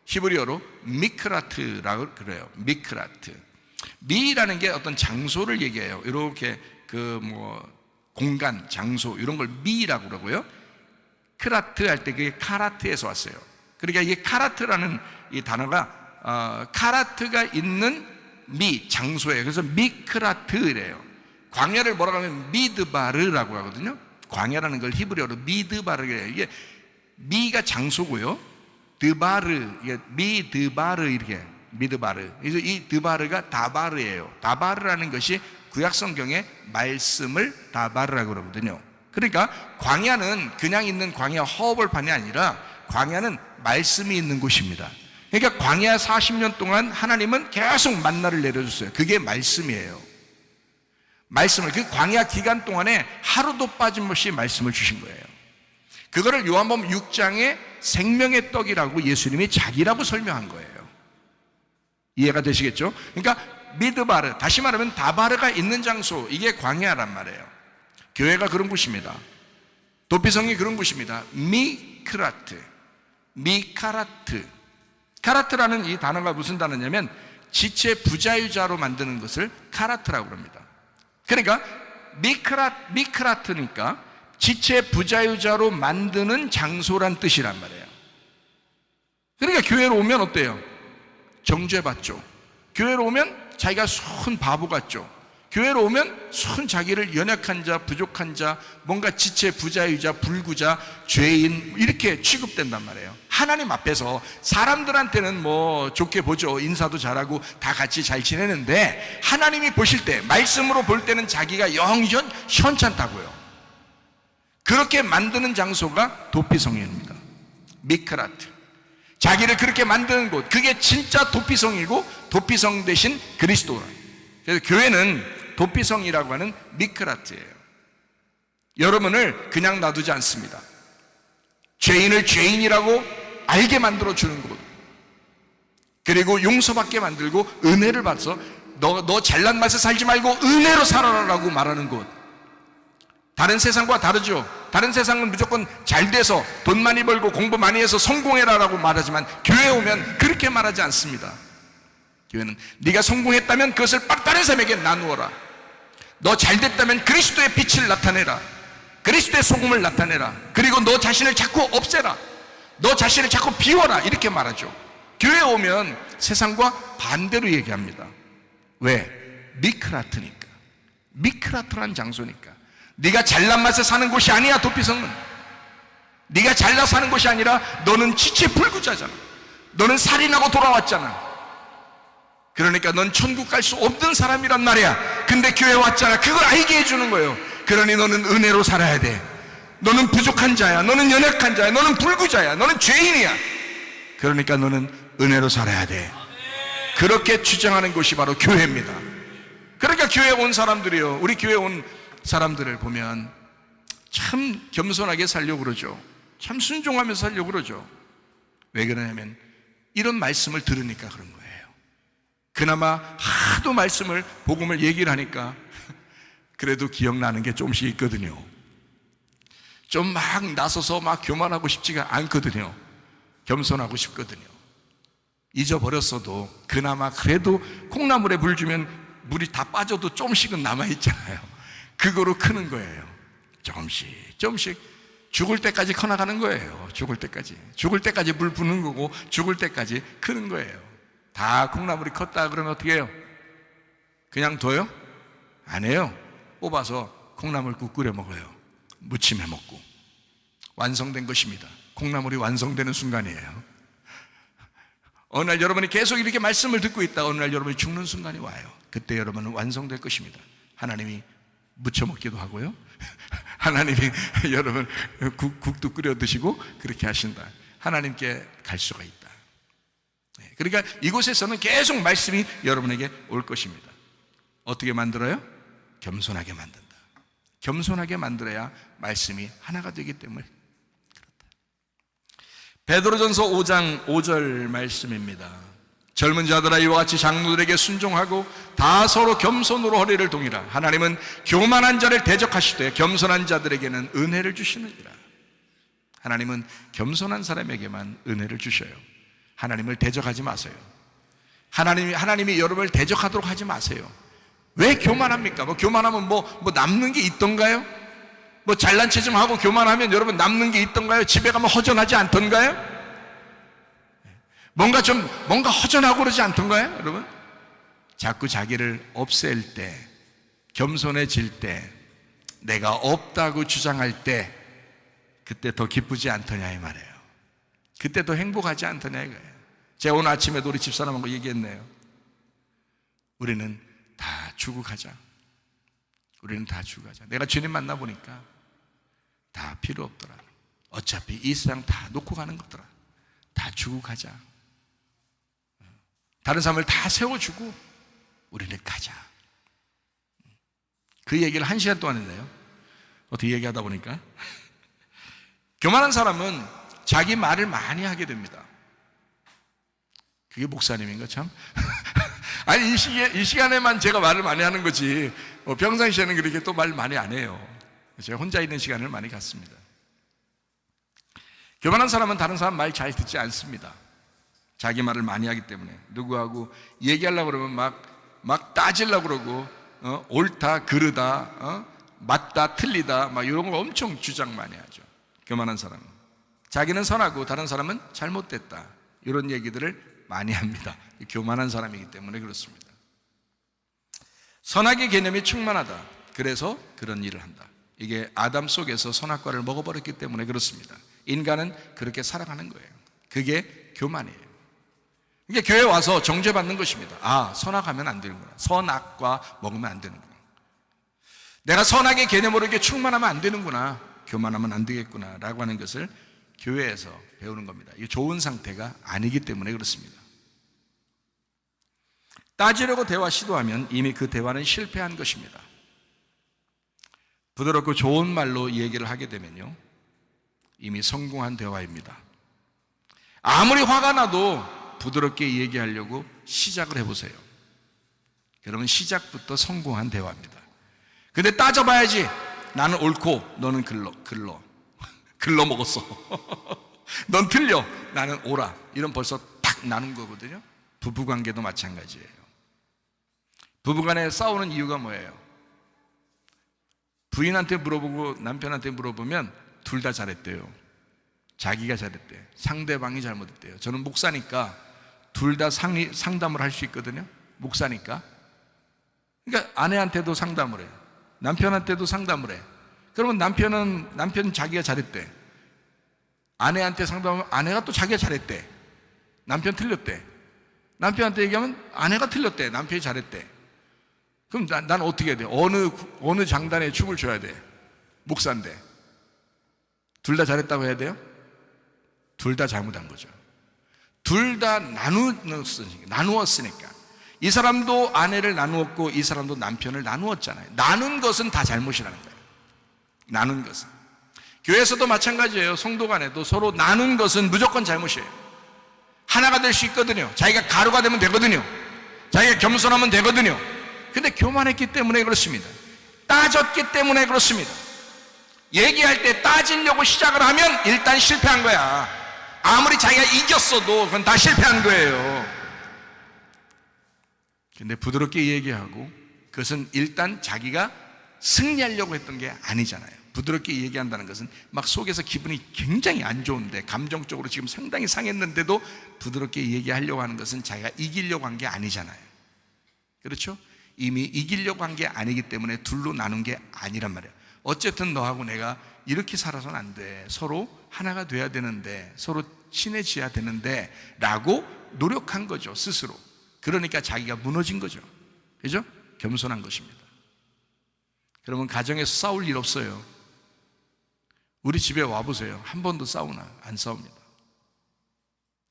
히브리어로 미크라트라고 그래요. 미크라트. 미라는 게 어떤 장소를 얘기해요. 이렇게 공간, 장소 이런 걸 미라고 그러고요. 크라트 할 때 그게 카라트에서 왔어요. 그러니까 이게 카라트라는 이 단어가 카라트가 있는 장소예요. 그래서 미크라트래요. 광야를 뭐라고 하면 미드바르라고 하거든요. 광야라는 걸 히브리어로 미드바르래요. 이게 미가 장소고요, 드바르, 이게 미드바르, 이렇게 미드바르. 그래서 이 드바르가 다바르예요. 다바르라는 것이 구약 성경의 말씀을 다바르라고 그러거든요. 그러니까 광야는 그냥 있는 광야 허벌판이 아니라 광야는 말씀이 있는 곳입니다. 그러니까 광야 40년 동안 하나님은 계속 만나를 내려줬어요. 그게 말씀이에요. 말씀을, 그 광야 기간 동안에 하루도 빠짐없이 말씀을 주신 거예요. 그거를 요한복음 6장에 생명의 떡이라고 예수님이 자기라고 설명한 거예요. 이해가 되시겠죠? 그러니까 미드바르, 다시 말하면 다바르가 있는 장소, 이게 광야란 말이에요. 교회가 그런 곳입니다. 도피성이 그런 곳입니다. 미크라트, 미카라트. 카라트라는 이 단어가 무슨 단어냐면 지체 부자유자로 만드는 것을 카라트라고 합니다. 그러니까 미크라트니까 지체 부자유자로 만드는 장소란 뜻이란 말이에요. 그러니까 교회로 오면 어때요? 정죄받죠. 교회로 오면 자기가 순 바보 같죠. 교회로 오면 순 자기를 연약한 자, 부족한 자, 뭔가 지체 부자유자, 불구자, 죄인 이렇게 취급된단 말이에요. 하나님 앞에서 사람들한테는 좋게 보죠. 인사도 잘하고 다 같이 잘 지내는데 하나님이 보실 때, 말씀으로 볼 때는 자기가 영 현찮다고요. 그렇게 만드는 장소가 도피성입니다. 미크라트. 자기를 그렇게 만드는 곳, 그게 진짜 도피성이고 도피성 대신 그리스도라. 그래서 교회는 도피성이라고 하는 미크라트예요. 여러분을 그냥 놔두지 않습니다. 죄인을 죄인이라고 알게 만들어주는 곳, 그리고 용서받게 만들고 은혜를 받아서 너 잘난 맛에 살지 말고 은혜로 살아라라고 말하는 곳. 다른 세상과 다르죠. 다른 세상은 무조건 잘 돼서 돈 많이 벌고 공부 많이 해서 성공해라라고 말하지만 교회에 오면 그렇게 말하지 않습니다. 교회는 네가 성공했다면 그것을 다른 사람에게 나누어라. 너 잘됐다면 그리스도의 빛을 나타내라. 그리스도의 소금을 나타내라. 그리고 너 자신을 자꾸 없애라. 너 자신을 자꾸 비워라. 이렇게 말하죠. 교회에 오면 세상과 반대로 얘기합니다. 왜? 미크라트니까. 미크라트란 장소니까. 네가 잘난 맛에 사는 곳이 아니야. 도피성은 네가 잘나 사는 곳이 아니라 너는 지체불구자잖아. 너는 살인하고 돌아왔잖아. 그러니까 넌 천국 갈 수 없는 사람이란 말이야. 근데 교회 왔잖아. 그걸 알게 해주는 거예요. 그러니 너는 은혜로 살아야 돼. 너는 부족한 자야. 너는 연약한 자야. 너는 불구자야. 너는 죄인이야. 그러니까 너는 은혜로 살아야 돼. 그렇게 주장하는 곳이 바로 교회입니다. 그러니까 교회에 온 사람들이요, 우리 교회에 온 사람들을 보면 참 겸손하게 살려고 그러죠. 참 순종하면서 살려고 그러죠. 왜 그러냐면 이런 말씀을 들으니까 그런 거예요. 그나마 하도 말씀을, 복음을 얘기를 하니까 그래도 기억나는 게 조금씩 있거든요. 좀 막 나서서 막 교만하고 싶지가 않거든요. 겸손하고 싶거든요. 잊어버렸어도 그나마 그래도 콩나물에 물 주면 물이 다 빠져도 조금씩은 남아있잖아요. 그거로 크는 거예요. 조금씩 죽을 때까지 커나가는 거예요. 죽을 때까지 물 부는 거고 죽을 때까지 크는 거예요. 다 콩나물이 컸다 그러면 어떻게 해요? 그냥 둬요? 안 해요. 뽑아서 콩나물국 끓여 먹어요. 무침해 먹고. 완성된 것입니다. 콩나물이 완성되는 순간이에요. 어느 날 여러분이 계속 이렇게 말씀을 듣고 있다가 어느 날 여러분이 죽는 순간이 와요. 그때 여러분은 완성될 것입니다. 하나님이 무쳐 먹기도 하고요, 하나님이 여러분 국도 끓여 드시고 그렇게 하신다. 하나님께 갈 수가 있다. 그러니까 이곳에서는 계속 말씀이 여러분에게 올 것입니다. 어떻게 만들어요? 겸손하게 만든다. 겸손하게 만들어야 말씀이 하나가 되기 때문에 그렇다. 베드로전서 5장 5절 말씀입니다. 젊은 자들아 이와 같이 장로들에게 순종하고 다 서로 겸손으로 허리를 동이라. 하나님은 교만한 자를 대적하시되 겸손한 자들에게는 은혜를 주시느니라. 하나님은 겸손한 사람에게만 은혜를 주셔요. 하나님을 대적하지 마세요. 하나님이 여러분을 대적하도록 하지 마세요. 왜 교만합니까? 교만하면 남는 게 있던가요? 잘난 체 좀 하고 교만하면 여러분 남는 게 있던가요? 집에 가면 허전하지 않던가요? 뭔가 허전하고 그러지 않던가요? 여러분? 자꾸 자기를 없앨 때, 겸손해질 때, 내가 없다고 주장할 때, 그때 더 기쁘지 않더냐 이 말이에요. 그때 더 행복하지 않더냐 이거예요. 제가 오늘 아침에도 우리 집사람하고 얘기했네요. 우리는 다 주고 가자. 우리는 다 주고 가자. 내가 주님 만나보니까 다 필요 없더라. 어차피 이 세상 다 놓고 가는 거더라. 다 주고 가자. 다른 사람을 다 세워주고 우리는 가자. 그 얘기를 1시간 동안 했네요. 어떻게 얘기하다 보니까 교만한 사람은 자기 말을 많이 하게 됩니다. 그게 목사님인가 참? 아니 이 시간에만 제가 말을 많이 하는 거지 평상시에는 그렇게 또 말 많이 안 해요. 제가 혼자 있는 시간을 많이 갖습니다. 교만한 사람은 다른 사람 말 잘 듣지 않습니다. 자기 말을 많이 하기 때문에 누구하고 얘기하려고 그러면 막 따지려고 그러고 옳다 그르다 맞다 틀리다 막 이런 거 엄청 주장 많이 하죠. 교만한 사람은 자기는 선하고 다른 사람은 잘못됐다 이런 얘기들을 많이 합니다. 교만한 사람이기 때문에 그렇습니다. 선악의 개념이 충만하다. 그래서 그런 일을 한다. 이게 아담 속에서 선악과를 먹어버렸기 때문에 그렇습니다. 인간은 그렇게 살아가는 거예요. 그게 교만이에요. 이게 교회에 와서 정죄받는 것입니다. 아, 선악하면 안 되는구나. 선악과 먹으면 안 되는구나. 내가 선악의 개념으로 이렇게 충만하면 안 되는구나. 교만하면 안 되겠구나 라고 하는 것을 교회에서 배우는 겁니다. 이게 좋은 상태가 아니기 때문에 그렇습니다. 따지려고 대화 시도하면 이미 그 대화는 실패한 것입니다. 부드럽고 좋은 말로 얘기를 하게 되면요 이미 성공한 대화입니다. 아무리 화가 나도 부드럽게 얘기하려고 시작을 해보세요. 그러면 시작부터 성공한 대화입니다. 근데 따져봐야지. 나는 옳고 너는 글러 먹었어. 넌 틀려. 나는 옳아. 이런 벌써 탁 나눈 거거든요. 부부관계도 마찬가지예요. 부부간에 싸우는 이유가 뭐예요? 부인한테 물어보고 남편한테 물어보면 둘 다 잘했대요. 자기가 잘했대. 상대방이 잘못했대요. 저는 목사니까 둘 다 상담을 할 수 있거든요. 목사니까. 그러니까 아내한테도 상담을 해요. 남편한테도 상담을 해. 그러면 남편은 자기가 잘했대. 아내한테 상담하면 아내가 또 자기가 잘했대. 남편 틀렸대. 남편한테 얘기하면 아내가 틀렸대. 남편이 잘했대. 그럼 난 어떻게 해야 돼? 어느 장단에 축을 줘야 돼? 목사인데. 둘 다 잘했다고 해야 돼요? 둘 다 잘못한 거죠. 둘 다 나누었으니까. 이 사람도 아내를 나누었고 이 사람도 남편을 나누었잖아요. 나눈 것은 다 잘못이라는 거예요. 나눈 것은. 교회에서도 마찬가지예요. 성도 간에도 서로 나눈 것은 무조건 잘못이에요. 하나가 될 수 있거든요. 자기가 가루가 되면 되거든요. 자기가 겸손하면 되거든요. 근데 교만했기 때문에 그렇습니다. 따졌기 때문에 그렇습니다. 얘기할 때 따지려고 시작을 하면 일단 실패한 거야. 아무리 자기가 이겼어도 그건 다 실패한 거예요. 근데 부드럽게 얘기하고 그것은 일단 자기가 승리하려고 했던 게 아니잖아요. 부드럽게 얘기한다는 것은 막 속에서 기분이 굉장히 안 좋은데 감정적으로 지금 상당히 상했는데도 부드럽게 얘기하려고 하는 것은 자기가 이기려고 한 게 아니잖아요. 그렇죠? 이미 이기려고 한 게 아니기 때문에 둘로 나눈 게 아니란 말이에요. 어쨌든 너하고 내가 이렇게 살아서는 안 돼. 서로 하나가 돼야 되는데, 서로 친해져야 되는데 라고 노력한 거죠, 스스로. 그러니까 자기가 무너진 거죠. 그죠? 겸손한 것입니다. 그러면 가정에서 싸울 일 없어요. 우리 집에 와보세요. 한 번도 싸우나? 안 싸웁니다.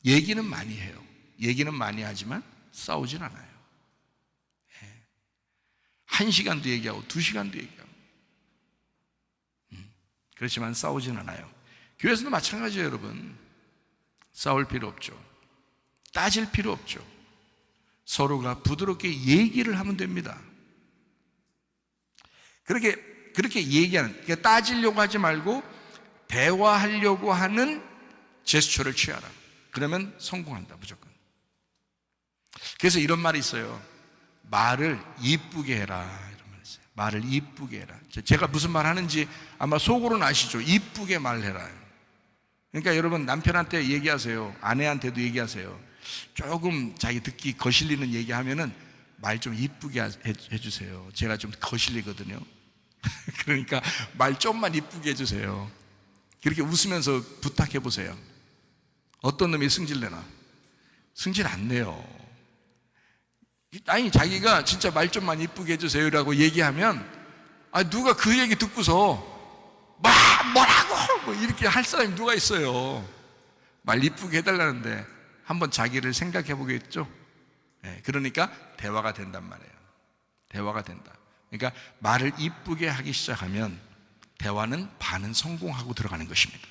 얘기는 많이 해요. 얘기는 많이 하지만 싸우진 않아요. 1시간도 얘기하고 2시간도 얘기하고. 그렇지만 싸우진 않아요. 교회에서도 마찬가지예요, 여러분. 싸울 필요 없죠. 따질 필요 없죠. 서로가 부드럽게 얘기를 하면 됩니다. 그렇게 얘기하는, 그러니까 따지려고 하지 말고 대화하려고 하는 제스처를 취하라. 그러면 성공한다, 무조건. 그래서 이런 말이 있어요. 말을 이쁘게 해라. 이런 말이 있어요. 말을 이쁘게 해라. 제가 무슨 말 하는지 아마 속으로는 아시죠? 이쁘게 말해라. 그러니까 여러분, 남편한테 얘기하세요. 아내한테도 얘기하세요. 조금 자기 듣기 거슬리는 얘기하면은 말 좀 이쁘게 해주세요. 제가 좀 거슬리거든요. 그러니까 말 좀만 이쁘게 해주세요. 그렇게 웃으면서 부탁해 보세요. 어떤 놈이 승질내나? 승질 안 내요. 아니, 자기가 진짜 말 좀만 이쁘게 해주세요라고 얘기하면, 누가 그 얘기 듣고서 뭐라고 이렇게 할 사람이 누가 있어요. 말 이쁘게 해달라는데 한번 자기를 생각해 보겠죠. 그러니까 대화가 된단 말이에요. 대화가 된다. 그러니까 말을 이쁘게 하기 시작하면 대화는 반은 성공하고 들어가는 것입니다.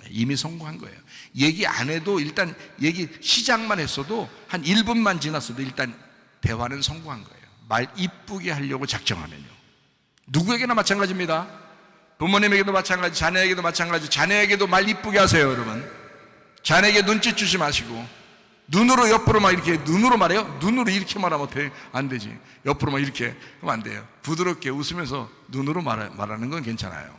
이미 성공한 거예요. 얘기 안 해도 일단 얘기 시작만 했어도 한 1분만 지났어도 일단 대화는 성공한 거예요. 말 이쁘게 하려고 작정하면요. 누구에게나 마찬가지입니다. 부모님에게도 마찬가지, 자녀에게도 마찬가지. 자녀에게도 말 이쁘게 하세요, 여러분. 자녀에게 눈짓 주지 마시고, 눈으로 옆으로 막 이렇게, 눈으로 말해요? 눈으로 이렇게 말하면 안 되지. 옆으로 막 이렇게 하면 안 돼요. 부드럽게 웃으면서 눈으로 말하는 건 괜찮아요.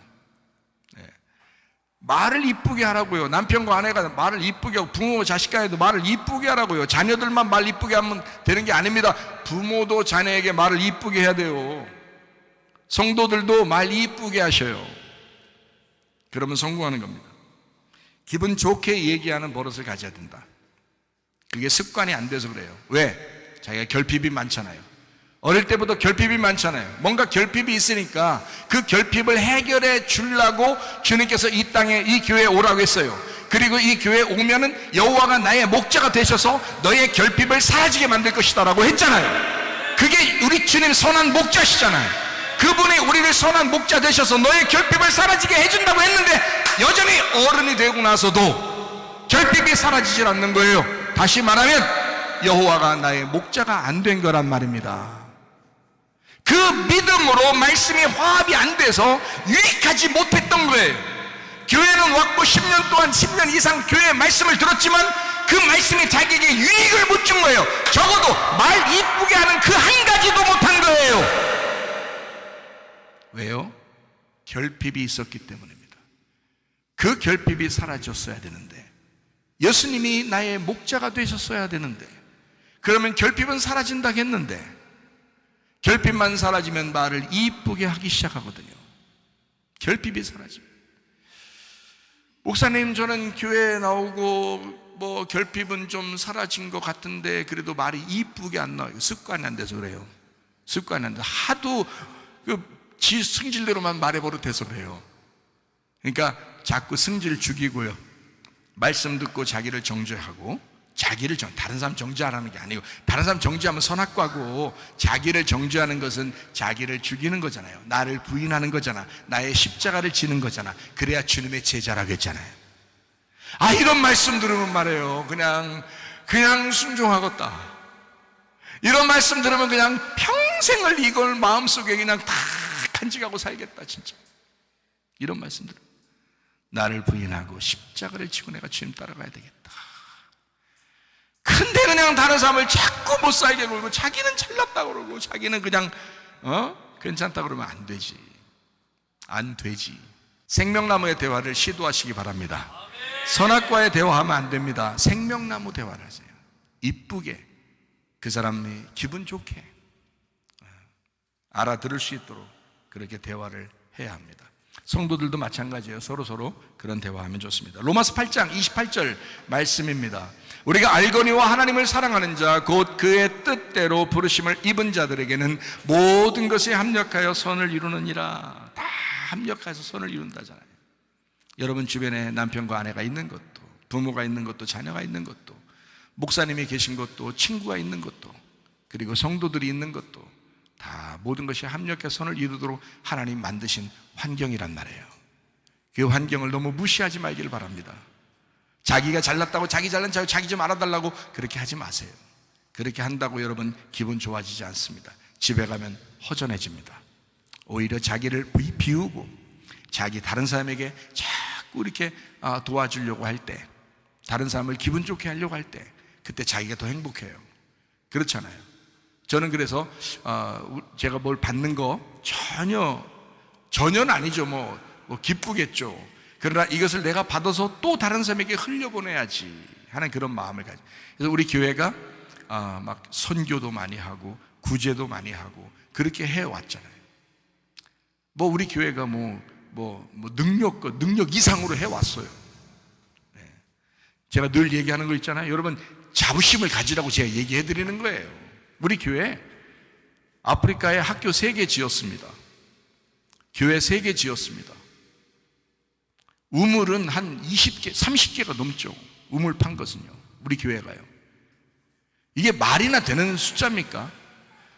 말을 이쁘게 하라고요. 남편과 아내가 말을 이쁘게 하고, 부모가 자식 간에도 말을 이쁘게 하라고요. 자녀들만 말 이쁘게 하면 되는 게 아닙니다. 부모도 자녀에게 말을 이쁘게 해야 돼요. 성도들도 말 이쁘게 하셔요. 그러면 성공하는 겁니다. 기분 좋게 얘기하는 버릇을 가져야 된다. 그게 습관이 안 돼서 그래요. 왜? 자기가 결핍이 많잖아요. 어릴 때부터 결핍이 많잖아요. 뭔가 결핍이 있으니까 그 결핍을 해결해 주려고 주님께서 이 땅에, 이 교회에 오라고 했어요. 그리고 이 교회에 오면은 여호와가 나의 목자가 되셔서 너의 결핍을 사라지게 만들 것이다 라고 했잖아요. 그게 우리 주님 선한 목자시잖아요. 그분이 우리를 선한 목자 되셔서 너의 결핍을 사라지게 해준다고 했는데 여전히 어른이 되고 나서도 결핍이 사라지질 않는 거예요. 다시 말하면 여호와가 나의 목자가 안 된 거란 말입니다. 그 믿음으로 말씀이 화합이 안 돼서 유익하지 못했던 거예요. 교회는 왔고 10년 동안 10년 이상 교회의 말씀을 들었지만 그 말씀이 자기에게 유익을 못 준 거예요. 적어도 말 이쁘게 하는 그 한 가지도 못한 거예요. 왜요? 결핍이 있었기 때문입니다. 그 결핍이 사라졌어야 되는데, 예수님이 나의 목자가 되셨어야 되는데, 그러면 결핍은 사라진다겠는데, 결핍만 사라지면 말을 이쁘게 하기 시작하거든요. 결핍이 사라지면. 목사님, 저는 교회에 나오고 결핍은 좀 사라진 것 같은데 그래도 말이 이쁘게 안 나와요. 습관이 안 돼서 그래요. 습관이 안 돼서 하도 지 승질대로만 말해 버릇해서 그래요. 그러니까 자꾸 승질 죽이고요, 말씀 듣고 자기를 정죄하고, 다른 사람 정죄하라는 게 아니고, 다른 사람 정죄하면 선악과고, 자기를 정죄하는 것은 자기를 죽이는 거잖아요. 나를 부인하는 거잖아. 나의 십자가를 지는 거잖아. 그래야 주님의 제자라고 했잖아요. 이런 말씀 들으면 말이에요, 그냥 순종하겠다. 이런 말씀 들으면 그냥 평생을 이걸 마음속에 그냥 다 간직하고 살겠다, 진짜. 이런 말씀들. 나를 부인하고 십자가를 지고 내가 주님 따라가야 되겠다. 근데 그냥 다른 사람을 자꾸 못 살게 굴고, 자기는 잘났다고 그러고, 자기는 그냥 괜찮다고 그러면 안 되지. 안 되지. 생명나무의 대화를 시도하시기 바랍니다. 선악과의 대화하면 안 됩니다. 생명나무 대화를 하세요. 이쁘게, 그 사람이 기분 좋게 알아들을 수 있도록 그렇게 대화를 해야 합니다. 성도들도 마찬가지예요. 서로 그런 대화하면 좋습니다. 로마서 8장 28절 말씀입니다. 우리가 알거니와 하나님을 사랑하는 자 곧 그의 뜻대로 부르심을 입은 자들에게는 모든 것이 합력하여 선을 이루느니라. 다 합력해서 선을 이룬다잖아요. 여러분 주변에 남편과 아내가 있는 것도, 부모가 있는 것도, 자녀가 있는 것도, 목사님이 계신 것도, 친구가 있는 것도, 그리고 성도들이 있는 것도 다 모든 것이 합력해 선을 이루도록 하나님 만드신 환경이란 말이에요. 그 환경을 너무 무시하지 말기를 바랍니다. 자기가 잘났다고 자기 잘난 척 자기 좀 알아달라고 그렇게 하지 마세요. 그렇게 한다고 여러분 기분 좋아지지 않습니다. 집에 가면 허전해집니다. 오히려 자기를 비우고 자기 다른 사람에게 자꾸 이렇게 도와주려고 할 때, 다른 사람을 기분 좋게 하려고 할 때, 그때 자기가 더 행복해요. 그렇잖아요. 저는 그래서 제가 뭘 받는 거 전혀는 아니죠. 뭐 기쁘겠죠. 그러나 이것을 내가 받아서 또 다른 사람에게 흘려보내야지 하는 그런 마음을 가지고, 그래서 우리 교회가 막 선교도 많이 하고 구제도 많이 하고 그렇게 해왔잖아요. 뭐 우리 교회가 능력 이상으로 해왔어요. 네. 제가 늘 얘기하는 거 있잖아요. 여러분 자부심을 가지라고 제가 얘기해 드리는 거예요. 우리 교회 아프리카에 학교 3개 지었습니다. 교회 3개 지었습니다. 우물은 한 20개, 30개가 넘죠. 우물 판 것은요. 우리 교회가요. 이게 말이나 되는 숫자입니까?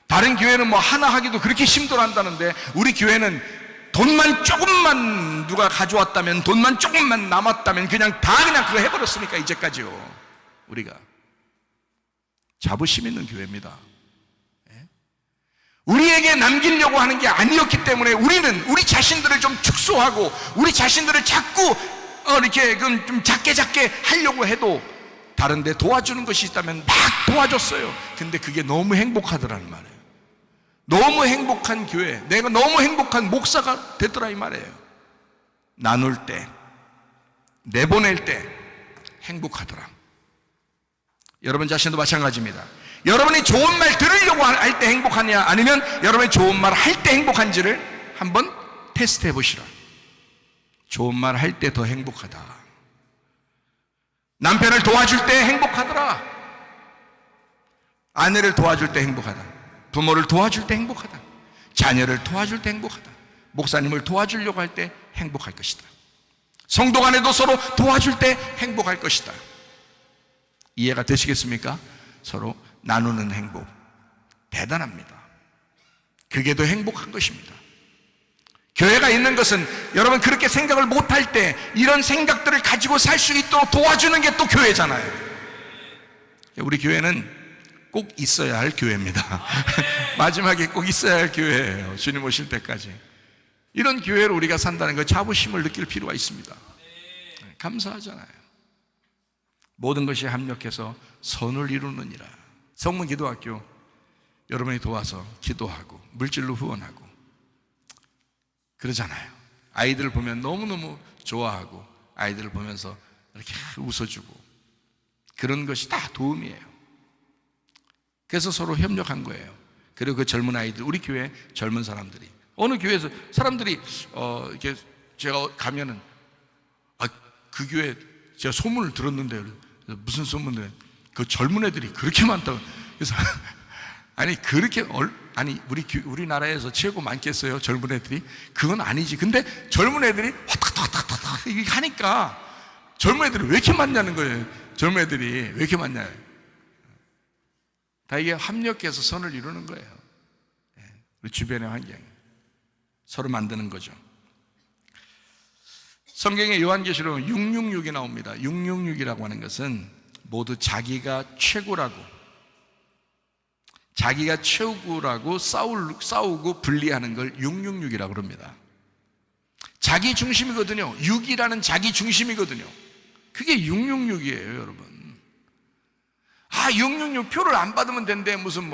다른 교회는 뭐 하나 하기도 그렇게 힘들어한다는데 우리 교회는 돈만 조금만 누가 가져왔다면, 돈만 조금만 남았다면 그냥 그거 해버렸으니까 이제까지요. 우리가 자부심 있는 교회입니다. 우리에게 남기려고 하는 게 아니었기 때문에 우리는 우리 자신들을 좀 축소하고 우리 자신들을 자꾸 이렇게 좀 작게 하려고 해도 다른 데 도와주는 것이 있다면 막 도와줬어요. 근데 그게 너무 행복하더라는 말이에요. 너무 행복한 교회, 내가 너무 행복한 목사가 됐더라 이 말이에요. 나눌 때, 내보낼 때 행복하더라. 여러분 자신도 마찬가지입니다. 여러분이 좋은 말 들으려고 할 때 행복하냐, 아니면 여러분이 좋은 말 할 때 행복한지를 한번 테스트해 보시라. 좋은 말 할 때 더 행복하다. 남편을 도와줄 때 행복하더라. 아내를 도와줄 때 행복하다. 부모를 도와줄 때 행복하다. 자녀를 도와줄 때 행복하다. 목사님을 도와주려고 할 때 행복할 것이다. 성도 간에도 서로 도와줄 때 행복할 것이다. 이해가 되시겠습니까? 서로 나누는 행복 대단합니다. 그게 더 행복한 것입니다. 교회가 있는 것은 여러분 그렇게 생각을 못할 때 이런 생각들을 가지고 살 수 있도록 도와주는 게 또 교회잖아요. 우리 교회는 꼭 있어야 할 교회입니다. 마지막에 꼭 있어야 할 교회예요. 주님 오실 때까지. 이런 교회로 우리가 산다는 것, 자부심을 느낄 필요가 있습니다. 감사하잖아요. 모든 것이 합력해서 선을 이루느니라. 성문 기도학교 여러분이 도와서 기도하고 물질로 후원하고 그러잖아요. 아이들을 보면 너무너무 좋아하고 아이들을 보면서 이렇게 웃어주고 그런 것이 다 도움이에요. 그래서 서로 협력한 거예요. 그리고 그 젊은 아이들, 우리 교회 젊은 사람들이, 어느 교회에서 사람들이 이렇게 제가 가면은 그 교회 제가 소문을 들었는데, 무슨 소문을, 그 젊은 애들이 그렇게 많다고. 그래서 우리나라에서 최고 많겠어요, 젊은 애들이? 그건 아니지. 근데 젊은 애들이 왔다 이렇게 하니까 젊은 애들이 왜 이렇게 많냐는 거예요. 젊은 애들이 왜 이렇게 많냐. 다 이게 합력해서 선을 이루는 거예요. 우리 주변의 환경 서로 만드는 거죠. 성경에 요한계시록 666이 나옵니다. 666이라고 하는 것은 모두 자기가 최고라고 싸우고 분리하는 걸 666이라고 그럽니다. 자기 중심이거든요. 6이라는 자기 중심이거든요. 그게 666이에요, 여러분. 666 표를 안 받으면 된대. 무슨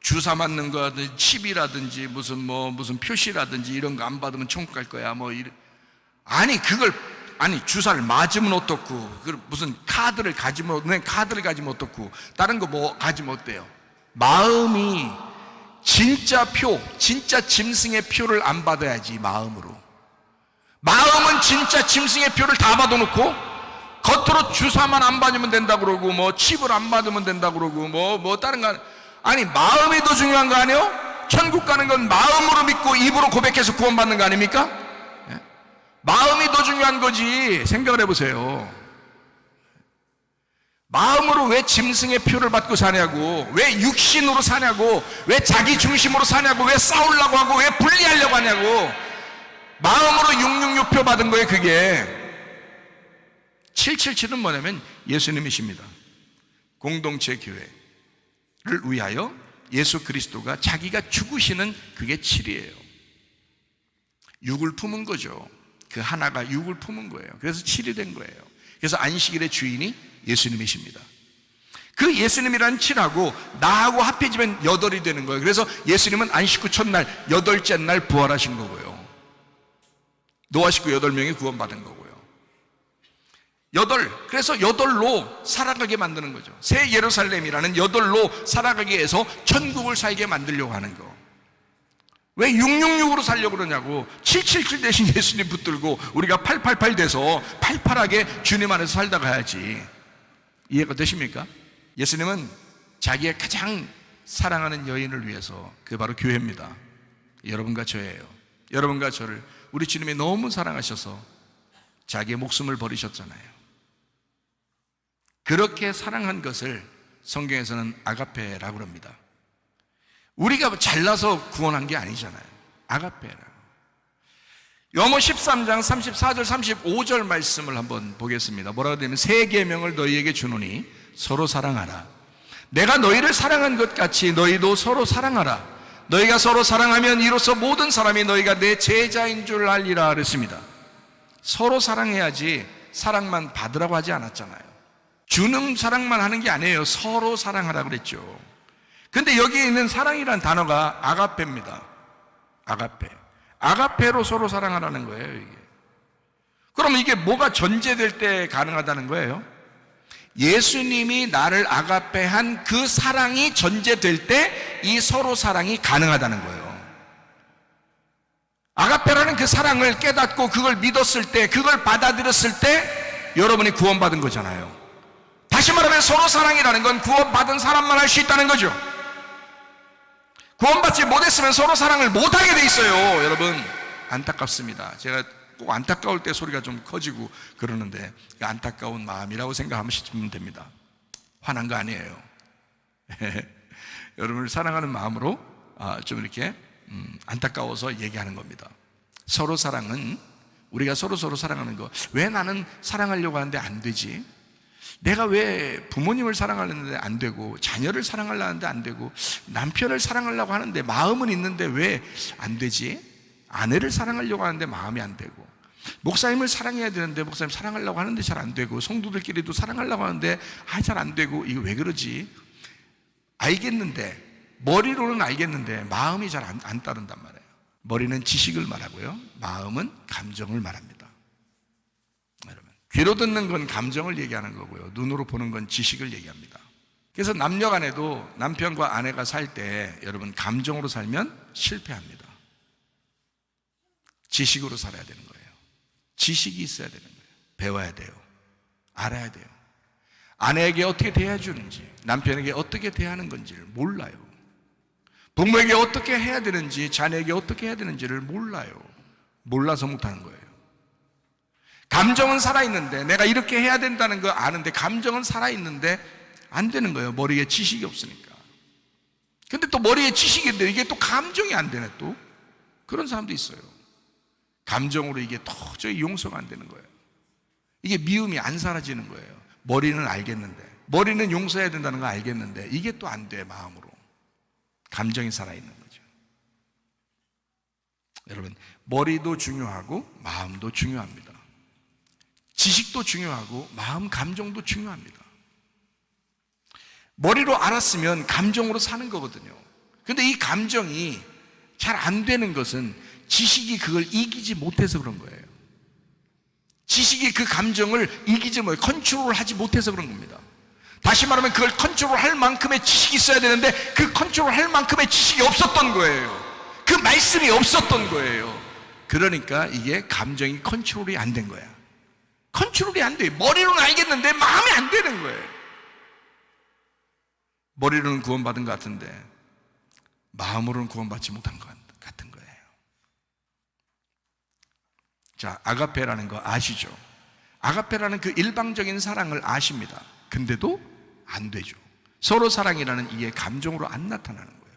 주사 맞는 거라든지 칩이라든지 무슨 표시라든지 이런 거 안 받으면 천국 갈 거야. 주사를 맞으면 어떻고, 무슨 카드를 가지면 어떻고, 다른 거 가지면 어때요? 마음이 진짜 진짜 짐승의 표를 안 받아야지. 마음은 진짜 짐승의 표를 다 받아놓고 겉으로 주사만 안 받으면 된다 그러고 칩을 안 받으면 된다 그러고 다른 거 마음이 더 중요한 거 아니에요? 천국 가는 건 마음으로 믿고 입으로 고백해서 구원받는 거 아닙니까? 마음이 더 중요한 거지. 생각을 해보세요. 마음으로 왜 짐승의 표를 받고 사냐고, 왜 육신으로 사냐고, 왜 자기 중심으로 사냐고, 왜 싸우려고 하고, 왜 분리하려고 하냐고. 마음으로 666표 받은 거예요. 그게 777은 뭐냐면 예수님이십니다. 공동체 교회를 위하여 예수 그리스도가 자기가 죽으시는, 그게 7이에요. 육을 품은 거죠. 그 하나가 육을 품은 거예요. 그래서 7이 된 거예요. 그래서 안식일의 주인이 예수님이십니다. 그 예수님이란 7하고 나하고 합해지면 8이 되는 거예요. 그래서 예수님은 안식 후 첫날, 8째 날 부활하신 거고요. 노아 식구 8명이 구원받은 거고요. 8, 그래서 8로 살아가게 만드는 거죠. 새 예루살렘이라는 8로 살아가게 해서 천국을 살게 만들려고 하는 거. 왜 666으로 살려고 그러냐고. 777 대신 예수님 붙들고 우리가 888 돼서 팔팔하게 주님 안에서 살다 가야지. 이해가 되십니까? 예수님은 자기의 가장 사랑하는 여인을 위해서, 그게 바로 교회입니다. 여러분과 저예요. 여러분과 저를 우리 주님이 너무 사랑하셔서 자기의 목숨을 버리셨잖아요. 그렇게 사랑한 것을 성경에서는 아가페라고 합니다. 우리가 잘나서 구원한 게 아니잖아요. 아가페라고. 요한복음 13장 34절 35절 말씀을 한번 보겠습니다. 뭐라고 되냐면 새 계명을 너희에게 주노니 서로 사랑하라. 내가 너희를 사랑한 것 같이 너희도 서로 사랑하라. 너희가 서로 사랑하면 이로써 모든 사람이 너희가 내 제자인 줄 알리라 그랬습니다. 서로 사랑해야지 사랑만 받으라고 하지 않았잖아요. 주는 사랑만 하는 게 아니에요. 서로 사랑하라 그랬죠. 근데 여기에 있는 사랑이란 단어가 아가페입니다. 아가페. 아가페로 서로 사랑하라는 거예요, 이게. 그럼 이게 뭐가 전제될 때 가능하다는 거예요? 예수님이 나를 아가페한 그 사랑이 전제될 때 이 서로 사랑이 가능하다는 거예요. 아가페라는 그 사랑을 깨닫고 그걸 믿었을 때, 그걸 받아들였을 때 여러분이 구원받은 거잖아요. 다시 말하면 서로 사랑이라는 건 구원받은 사람만 할 수 있다는 거죠. 구원받지 못했으면 서로 사랑을 못하게 돼 있어요. 여러분, 안타깝습니다. 제가 꼭 안타까울 때 소리가 좀 커지고 그러는데 안타까운 마음이라고 생각하시면 됩니다. 화난 거 아니에요. 여러분을 사랑하는 마음으로 좀 이렇게 안타까워서 얘기하는 겁니다. 서로 사랑은 우리가 서로 사랑하는 거. 왜 나는 사랑하려고 하는데 안 되지? 내가 왜 부모님을 사랑하려는데 안 되고, 자녀를 사랑하려는데 안 되고, 남편을 사랑하려고 하는데 마음은 있는데 왜 안 되지? 아내를 사랑하려고 하는데 마음이 안 되고, 목사님을 사랑해야 되는데 목사님 사랑하려고 하는데 잘 안 되고, 성도들끼리도 사랑하려고 하는데 잘 안 되고, 이거 왜 그러지? 알겠는데, 머리로는 알겠는데 마음이 잘 안 따른단 말이에요. 머리는 지식을 말하고요, 마음은 감정을 말합니다. 귀로 듣는 건 감정을 얘기하는 거고요, 눈으로 보는 건 지식을 얘기합니다. 그래서 남녀 간에도 남편과 아내가 살 때 여러분 감정으로 살면 실패합니다. 지식으로 살아야 되는 거예요. 지식이 있어야 되는 거예요. 배워야 돼요. 알아야 돼요. 아내에게 어떻게 대해야 주는지, 남편에게 어떻게 대하는 건지를 몰라요. 부모에게 어떻게 해야 되는지, 자녀에게 어떻게 해야 되는지를 몰라요. 몰라서 못하는 거예요. 감정은 살아있는데, 내가 이렇게 해야 된다는 거 아는데 감정은 살아있는데 안 되는 거예요. 머리에 지식이 없으니까. 근데 또 머리에 지식이 있는데 이게 또 감정이 안 되네. 또 그런 사람도 있어요. 감정으로 이게 도저히 용서가 안 되는 거예요. 이게 미움이 안 사라지는 거예요. 머리는 알겠는데, 머리는 용서해야 된다는 거 알겠는데 이게 또 안 돼. 마음으로. 감정이 살아있는 거죠. 여러분, 머리도 중요하고 마음도 중요합니다. 지식도 중요하고 마음, 감정도 중요합니다. 머리로 알았으면 감정으로 사는 거거든요. 근데 이 감정이 잘 안 되는 것은 지식이 그걸 이기지 못해서 그런 거예요. 지식이 그 감정을 이기지 못해, 컨트롤을 하지 못해서 그런 겁니다. 다시 말하면 그걸 컨트롤할 만큼의 지식이 있어야 되는데 그 컨트롤할 만큼의 지식이 없었던 거예요. 그 말씀이 없었던 거예요. 그러니까 이게 감정이 컨트롤이 안 된 거야. 컨트롤이 안 돼. 머리로는 알겠는데 마음이 안 되는 거예요. 머리로는 구원받은 것 같은데 마음으로는 구원받지 못한 것 같은 거예요. 자, 아가페라는 거 아시죠? 아가페라는 그 일방적인 사랑을 아십니다. 근데도 안 되죠. 서로 사랑이라는 이게 감정으로 안 나타나는 거예요.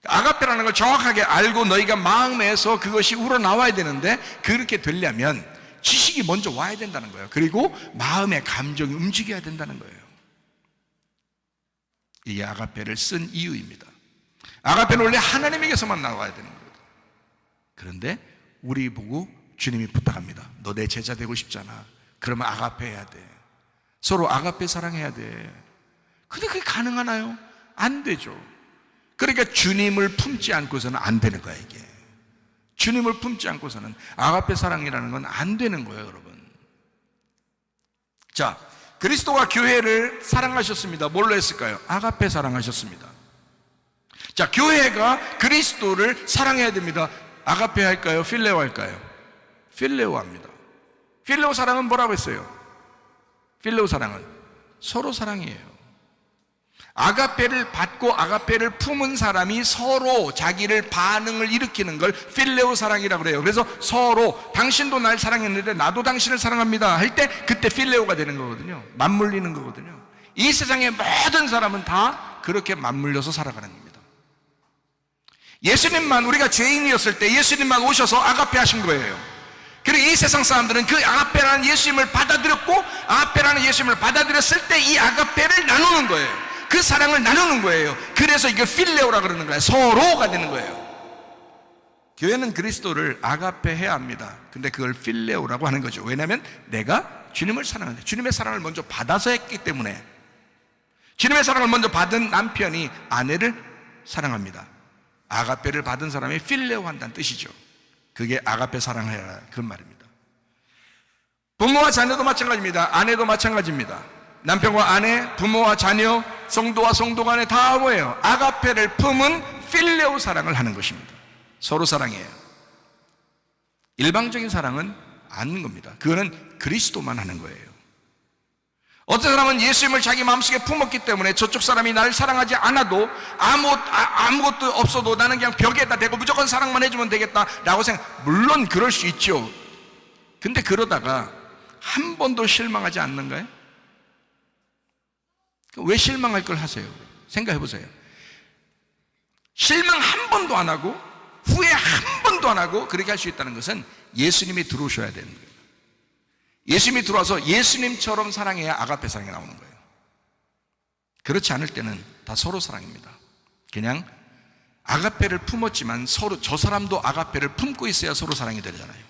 아가페라는 걸 정확하게 알고 너희가 마음에서 그것이 우러나와야 되는데, 그렇게 되려면 지식이 먼저 와야 된다는 거예요. 그리고 마음의 감정이 움직여야 된다는 거예요. 이게 아가페를 쓴 이유입니다. 아가페는 원래 하나님에게서만 나와야 되는 거예요. 그런데 우리 보고 주님이 부탁합니다. 너 내 제자 되고 싶잖아. 그러면 아가페 해야 돼. 서로 아가페 사랑해야 돼. 근데 그게 가능하나요? 안 되죠. 그러니까 주님을 품지 않고서는 안 되는 거야, 이게. 주님을 품지 않고서는 아가페 사랑이라는 건 안 되는 거예요, 여러분. 자, 그리스도가 교회를 사랑하셨습니다. 뭘로 했을까요? 아가페 사랑하셨습니다. 자, 교회가 그리스도를 사랑해야 됩니다. 아가페 할까요? 필레오 할까요? 필레오 합니다. 필레오 사랑은 뭐라고 했어요? 필레오 사랑은 서로 사랑이에요. 아가페를 받고 아가페를 품은 사람이 서로 자기를 반응을 일으키는 걸 필레오 사랑이라고 그래요. 그래서 서로, 당신도 날 사랑했는데 나도 당신을 사랑합니다 할 때 그때 필레오가 되는 거거든요. 맞물리는 거거든요. 이 세상의 모든 사람은 다 그렇게 맞물려서 살아가는 겁니다. 예수님만, 우리가 죄인이었을 때 예수님만 오셔서 아가페 하신 거예요. 그리고 이 세상 사람들은 그 아가페라는 예수님을 받아들였고, 아가페라는 예수님을 받아들였을 때 이 아가페를 나누는 거예요. 그 사랑을 나누는 거예요. 그래서 이게 필레오라 그러는 거예요. 서로가 되는 거예요. 교회는 그리스도를 아가페 해야 합니다. 근데 그걸 필레오라고 하는 거죠. 왜냐하면 내가 주님을 사랑하는데, 주님의 사랑을 먼저 받아서 했기 때문에. 주님의 사랑을 먼저 받은 남편이 아내를 사랑합니다. 아가페를 받은 사람이 필레오 한다는 뜻이죠. 그게 아가페 사랑해라, 그 말입니다. 부모와 자녀도 마찬가지입니다. 아내도 마찬가지입니다. 남편과 아내, 부모와 자녀, 성도와 성도 간에 다 뭐예요? 아가페를 품은 필레오 사랑을 하는 것입니다. 서로 사랑해요. 일방적인 사랑은 아닌 겁니다. 그거는 그리스도만 하는 거예요. 어떤 사람은 예수님을 자기 마음속에 품었기 때문에 저쪽 사람이 나를 사랑하지 않아도 아무것도 없어도 나는 그냥 벽에다 대고 무조건 사랑만 해주면 되겠다라고 물론 그럴 수 있죠. 근데 그러다가 한 번도 실망하지 않는가요? 왜 실망할 걸 하세요? 생각해 보세요. 실망 한 번도 안 하고 후회 한 번도 안 하고 그렇게 할 수 있다는 것은 예수님이 들어오셔야 되는 거예요. 예수님이 들어와서 예수님처럼 사랑해야 아가페 사랑이 나오는 거예요. 그렇지 않을 때는 다 서로 사랑입니다. 그냥 아가페를 품었지만 서로, 저 사람도 아가페를 품고 있어야 서로 사랑이 되잖아요.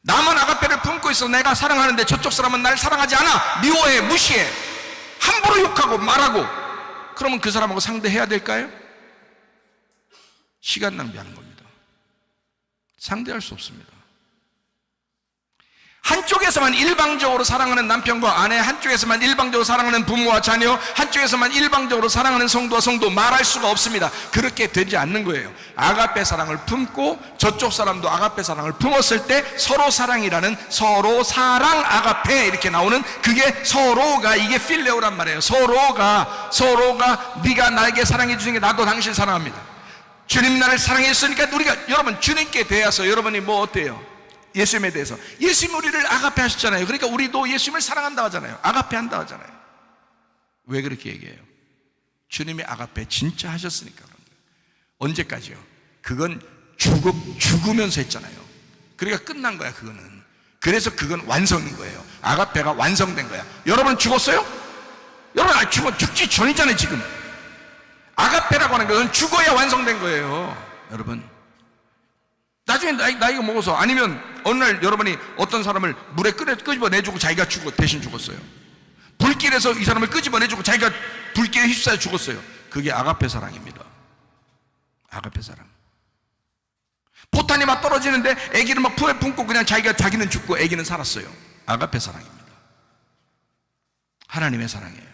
나만 아가페를 품고 있어 내가 사랑하는데 저쪽 사람은 날 사랑하지 않아, 미워해, 무시해, 함부로 욕하고 말하고, 그러면 그 사람하고 상대해야 될까요? 시간 낭비하는 겁니다. 상대할 수 없습니다. 한쪽에서만 일방적으로 사랑하는 남편과 아내, 한쪽에서만 일방적으로 사랑하는 부모와 자녀, 한쪽에서만 일방적으로 사랑하는 성도와 성도, 말할 수가 없습니다. 그렇게 되지 않는 거예요. 아가페 사랑을 품고 저쪽 사람도 아가페 사랑을 품었을 때 서로 사랑이라는, 서로 사랑 아가페 이렇게 나오는, 그게 서로가, 이게 필레오란 말이에요. 서로가 네가 나에게 사랑해 주신 게 나도 당신 사랑합니다. 주님이 나를 사랑했으니까 우리가, 여러분 주님께 대해서 여러분이 뭐 어때요? 예수님에 대해서, 예수님 우리를 아가페 하셨잖아요. 그러니까 우리도 예수님을 사랑한다 하잖아요. 아가페 한다 하잖아요. 왜 그렇게 얘기해요? 주님이 아가페 진짜 하셨으니까 그런 거예요. 언제까지요? 그건 죽으면서 했잖아요. 그러니까 끝난 거야 그거는. 그래서 그건 완성인 거예요. 아가페가 완성된 거야. 여러분 죽었어요? 여러분 죽지 전이잖아요 지금. 아가페라고 하는 것은 죽어야 완성된 거예요. 여러분 나중에 나이가 먹어서, 아니면 어느 날 여러분이 어떤 사람을 물에 끄집어내주고 자기가 대신 죽었어요. 불길에서 이 사람을 끄집어내주고 자기가 불길에 휩싸여 죽었어요. 그게 아가페 사랑입니다. 아가페 사랑. 포탄이 막 떨어지는데 아기를 막 품에 품고 그냥 자기는 죽고 아기는 살았어요. 아가페 사랑입니다. 하나님의 사랑이에요.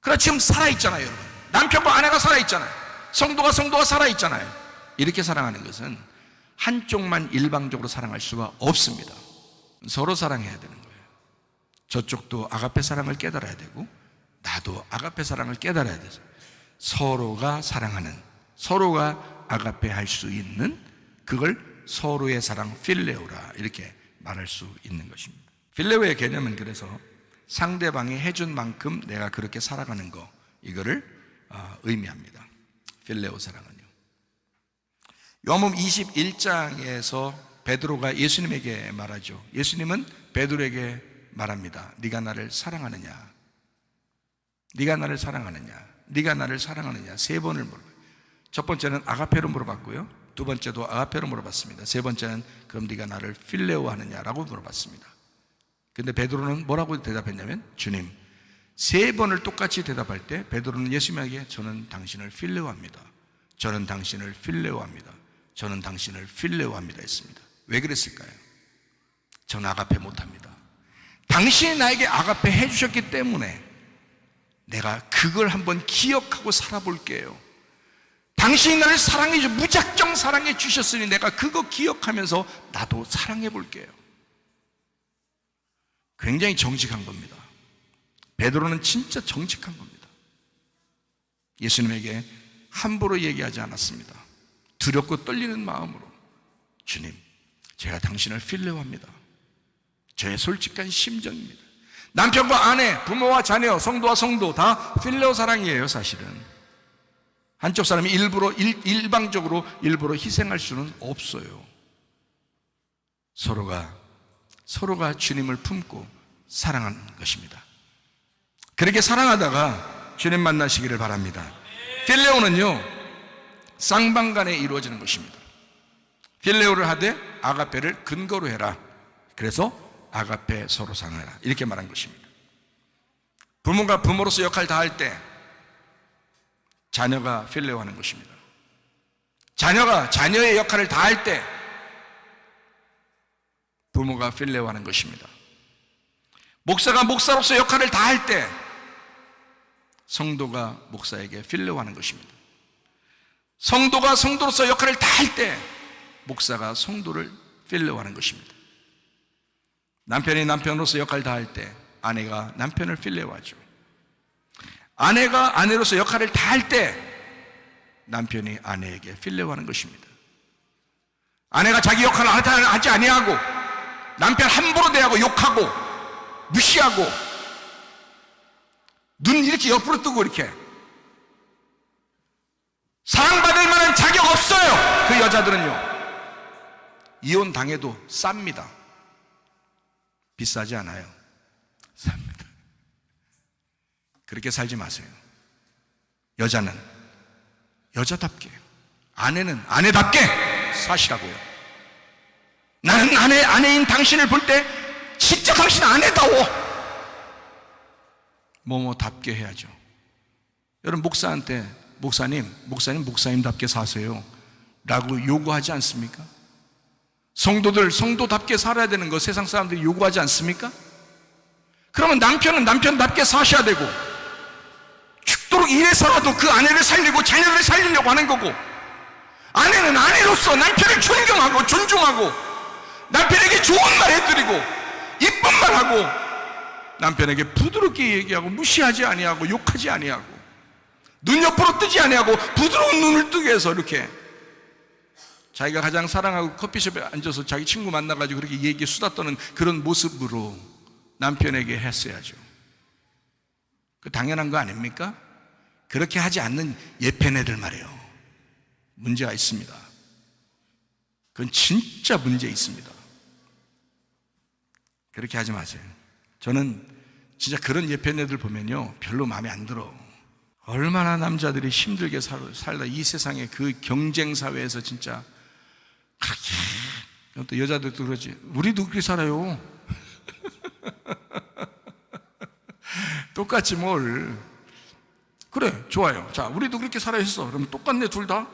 그러나 지금 살아있잖아요 여러분. 남편과 아내가 살아있잖아요. 성도가 살아있잖아요. 이렇게 사랑하는 것은 한쪽만 일방적으로 사랑할 수가 없습니다. 서로 사랑해야 되는 거예요. 저쪽도 아가페 사랑을 깨달아야 되고 나도 아가페 사랑을 깨달아야 돼서 서로가 사랑하는, 서로가 아가페 할 수 있는, 그걸 서로의 사랑 필레오라 이렇게 말할 수 있는 것입니다. 필레오의 개념은 그래서 상대방이 해준 만큼 내가 그렇게 살아가는 거, 이거를 의미합니다. 필레오 사랑은요. 요한복음 21장에서 베드로가 예수님에게 말하죠. 예수님은 베드로에게 말합니다. 네가 나를 사랑하느냐? 네가 나를 사랑하느냐? 네가 나를 사랑하느냐? 세 번을 물어봐요. 첫 번째는 아가페로 물어봤고요, 두 번째도 아가페로 물어봤습니다. 세 번째는 그럼 네가 나를 필레오 하느냐라고 물어봤습니다. 근데 베드로는 뭐라고 대답했냐면, 주님, 세 번을 똑같이 대답할 때 베드로는 예수님에게 저는 당신을 필레오합니다, 저는 당신을 필레오합니다, 저는 당신을 필레오합니다 했습니다. 왜 그랬을까요? 저는 아가페 못합니다. 당신이 나에게 아가페 해주셨기 때문에 내가 그걸 한번 기억하고 살아볼게요. 당신이 나를 사랑해, 무작정 사랑해 주셨으니 내가 그거 기억하면서 나도 사랑해 볼게요. 굉장히 정직한 겁니다. 베드로는 진짜 정직한 겁니다. 예수님에게 함부로 얘기하지 않았습니다. 두렵고 떨리는 마음으로, 주님, 제가 당신을 필레오합니다. 저의 솔직한 심정입니다. 남편과 아내, 부모와 자녀, 성도와 성도 다 필레오 사랑이에요. 사실은 한쪽 사람이 일방적으로 일부러 희생할 수는 없어요. 서로가 주님을 품고 사랑하는 것입니다. 그렇게 사랑하다가 주님 만나시기를 바랍니다. 필레오는요, 쌍방간에 이루어지는 것입니다. 필레오를 하되 아가페를 근거로 해라. 그래서 아가페 서로 사랑해라 이렇게 말한 것입니다. 부모가 부모로서 역할 다 할 때 자녀가 필레오하는 것입니다. 자녀가 자녀의 역할을 다 할 때 부모가 필레오하는 것입니다. 목사가 목사로서 역할을 다 할 때 성도가 목사에게 필레오하는 것입니다. 성도가 성도로서 역할을 다 할 때 목사가 성도를 필레오하는 것입니다. 남편이 남편으로서 역할을 다 할 때 아내가 남편을 필레오하죠. 아내가 아내로서 역할을 다 할 때 남편이 아내에게 필레오하는 것입니다. 아내가 자기 역할을 하지 아니하고 남편 함부로 대하고 욕하고 무시하고 눈 이렇게 옆으로 뜨고 이렇게 사랑받을 만한 자격 없어요. 그 여자들은요, 이혼 당해도 쌉니다. 비싸지 않아요. 쌉니다. 그렇게 살지 마세요. 여자는 여자답게, 아내는 아내답게 사시라고요. 나는 아내인 당신을 볼 때 진짜 당신 아내다워. 뭐뭐답게 해야죠. 여러분, 목사한테 목사님답게 사세요 라고 요구하지 않습니까? 성도답게 살아야 되는 거 세상 사람들이 요구하지 않습니까? 그러면 남편은 남편답게 사셔야 되고, 죽도록 일해서라도 그 아내를 살리고 자녀를 살리려고 하는 거고, 아내는 아내로서 남편을 존경하고 존중하고 남편에게 좋은 말 해드리고 이쁜 말 하고 남편에게 부드럽게 얘기하고 무시하지 아니하고 욕하지 아니하고 눈 옆으로 뜨지 아니하고 부드러운 눈을 뜨게 해서 이렇게 자기가 가장 사랑하고 커피숍에 앉아서 자기 친구 만나가지고 그렇게 얘기 수다 떠는 그런 모습으로 남편에게 했어야죠. 그 당연한 거 아닙니까? 그렇게 하지 않는 예편애들 말이에요. 문제가 있습니다. 그건 진짜 문제 있습니다. 그렇게 하지 마세요. 저는 진짜 그런 예편애들 보면요, 별로 마음에 안 들어. 얼마나 남자들이 힘들게 살다 이 세상의 그 경쟁 사회에서 진짜 그렇게, 또 여자들도 그러지, 우리도 그렇게 살아요. 똑같지 뭘. 그래, 좋아요. 자, 우리도 그렇게 살아야 했어. 그러면 똑같네, 둘 다.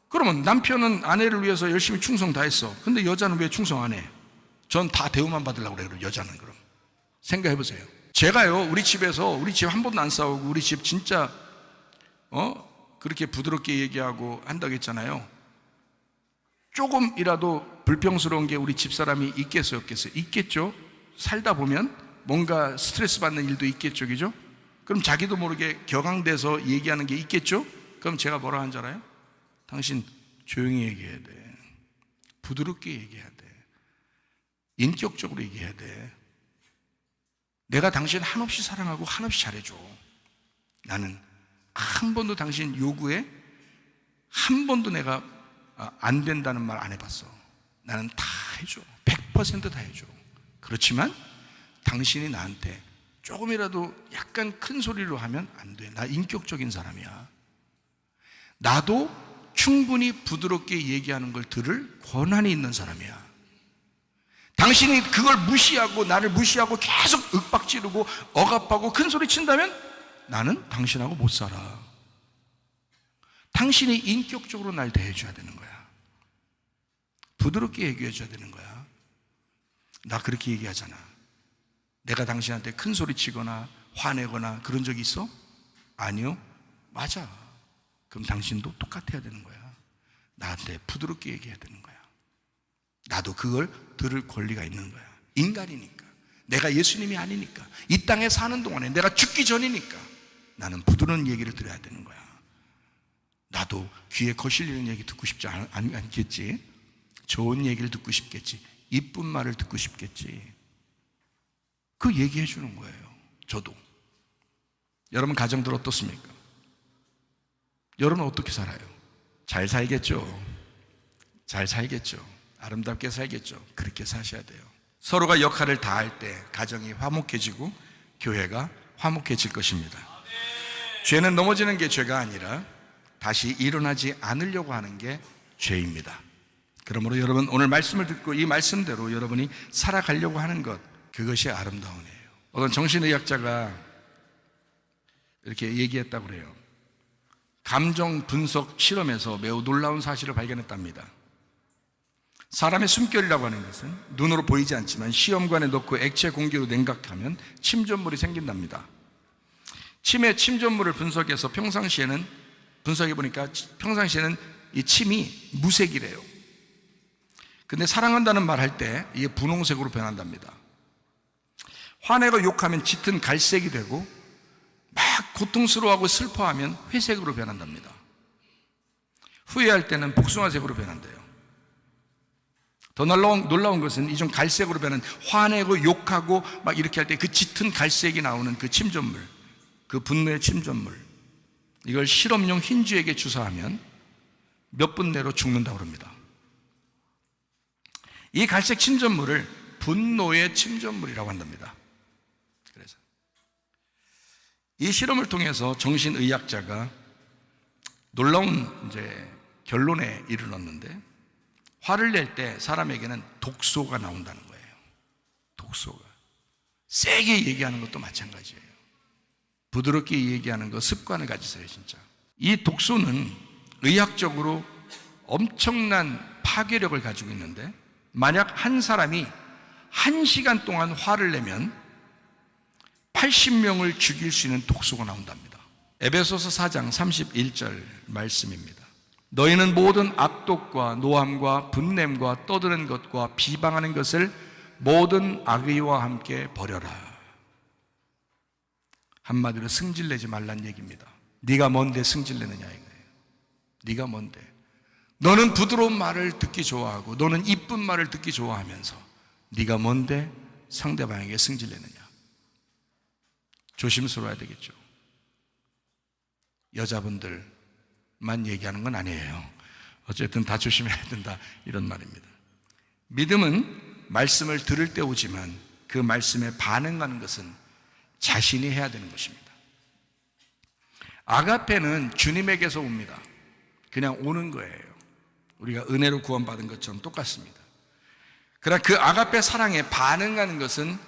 그러면 남편은 아내를 위해서 열심히 충성 다 했어. 근데 여자는 왜 충성 안 해? 전 다 대우만 받으려고 그래요, 여자는. 그럼 생각해 보세요. 제가요, 우리 집에서, 우리 집 한 번도 안 싸우고 우리 집 진짜 그렇게 부드럽게 얘기하고 한다고 했잖아요. 조금이라도 불평스러운 게 우리 집사람이 있겠어요, 없겠어요? 있겠죠. 살다 보면 뭔가 스트레스 받는 일도 있겠죠, 그죠? 그럼 자기도 모르게 격앙돼서 얘기하는 게 있겠죠. 그럼 제가 뭐라 하는 줄 알아요? 당신 조용히 얘기해야 돼. 부드럽게 얘기해야 돼. 인격적으로 얘기해야 돼. 내가 당신 한없이 사랑하고 한없이 잘해줘. 나는 한 번도 당신 요구에 한 번도 내가 안 된다는 말 안 해봤어. 나는 다 해줘. 100%다 해줘. 그렇지만 당신이 나한테 조금이라도 약간 큰 소리로 하면 안 돼. 나 인격적인 사람이야. 나도 충분히 부드럽게 얘기하는 걸 들을 권한이 있는 사람이야. 당신이 그걸 무시하고 나를 무시하고 계속 윽박지르고 억압하고 큰 소리 친다면 나는 당신하고 못 살아. 당신이 인격적으로 날 대해줘야 되는 거야. 부드럽게 얘기해줘야 되는 거야. 나 그렇게 얘기하잖아. 내가 당신한테 큰 소리 치거나 화내거나 그런 적 있어? 아니요. 맞아. 그럼 당신도 똑같아야 되는 거야. 나한테 부드럽게 얘기해야 되는 거야. 나도 그걸 들을 권리가 있는 거야. 인간이니까. 내가 예수님이 아니니까. 이 땅에 사는 동안에 내가 죽기 전이니까 나는 부드러운 얘기를 들어야 되는 거야. 나도 귀에 거슬리는 얘기 듣고 싶지 않겠지. 좋은 얘기를 듣고 싶겠지. 이쁜 말을 듣고 싶겠지. 그 얘기해 주는 거예요. 저도. 여러분 가정들 어떻습니까? 여러분 어떻게 살아요? 잘 살겠죠? 잘 살겠죠? 아름답게 살겠죠? 그렇게 사셔야 돼요. 서로가 역할을 다할 때 가정이 화목해지고 교회가 화목해질 것입니다. 죄는 넘어지는 게 죄가 아니라 다시 일어나지 않으려고 하는 게 죄입니다. 그러므로 여러분 오늘 말씀을 듣고 이 말씀대로 여러분이 살아가려고 하는 것, 그것이 아름다운 애예요. 어떤 정신의학자가 이렇게 얘기했다고 그래요. 감정 분석 실험에서 매우 놀라운 사실을 발견했답니다. 사람의 숨결이라고 하는 것은 눈으로 보이지 않지만 시험관에 넣고 액체 공기로 냉각하면 침전물이 생긴답니다. 침의 침전물을 분석해서 분석해 보니까 평상시에는 이 침이 무색이래요. 근데 사랑한다는 말 할 때 이게 분홍색으로 변한답니다. 화내고 욕하면 짙은 갈색이 되고 막 고통스러워하고 슬퍼하면 회색으로 변한답니다. 후회할 때는 복숭아색으로 변한대요. 더 놀라운 것은 이 좀 갈색으로 변한 화내고 욕하고 막 이렇게 할 때 그 짙은 갈색이 나오는 그 침전물, 그 분노의 침전물, 이걸 실험용 흰쥐에게 주사하면 몇 분 내로 죽는다고 합니다. 이 갈색 침전물을 분노의 침전물이라고 한답니다. 그래서 이 실험을 통해서 정신의학자가 놀라운 결론에 이르렀는데, 화를 낼 때 사람에게는 독소가 나온다는 거예요. 독소가. 세게 얘기하는 것도 마찬가지예요. 부드럽게 얘기하는 거 습관을 가지세요, 진짜. 이 독소는 의학적으로 엄청난 파괴력을 가지고 있는데, 만약 한 사람이 1시간 동안 화를 내면 80명을 죽일 수 있는 독소가 나온답니다. 에베소서 4장 31절 말씀입니다. 너희는 모든 악독과 노함과 분냄과 떠드는 것과 비방하는 것을 모든 악의와 함께 버려라. 한마디로 승질내지 말란 얘기입니다. 네가 뭔데 승질내느냐 이거예요. 네가 뭔데. 너는 부드러운 말을 듣기 좋아하고 너는 이쁜 말을 듣기 좋아하면서 네가 뭔데 상대방에게 승질내느냐. 조심스러워야 되겠죠. 여자분들만 얘기하는 건 아니에요. 어쨌든 다 조심해야 된다 이런 말입니다. 믿음은 말씀을 들을 때 오지만 그 말씀에 반응하는 것은 자신이 해야 되는 것입니다. 아가페는 주님에게서 옵니다. 그냥 오는 거예요. 우리가 은혜로 구원받은 것처럼 똑같습니다. 그러나 그 아가페 사랑에 반응하는 것은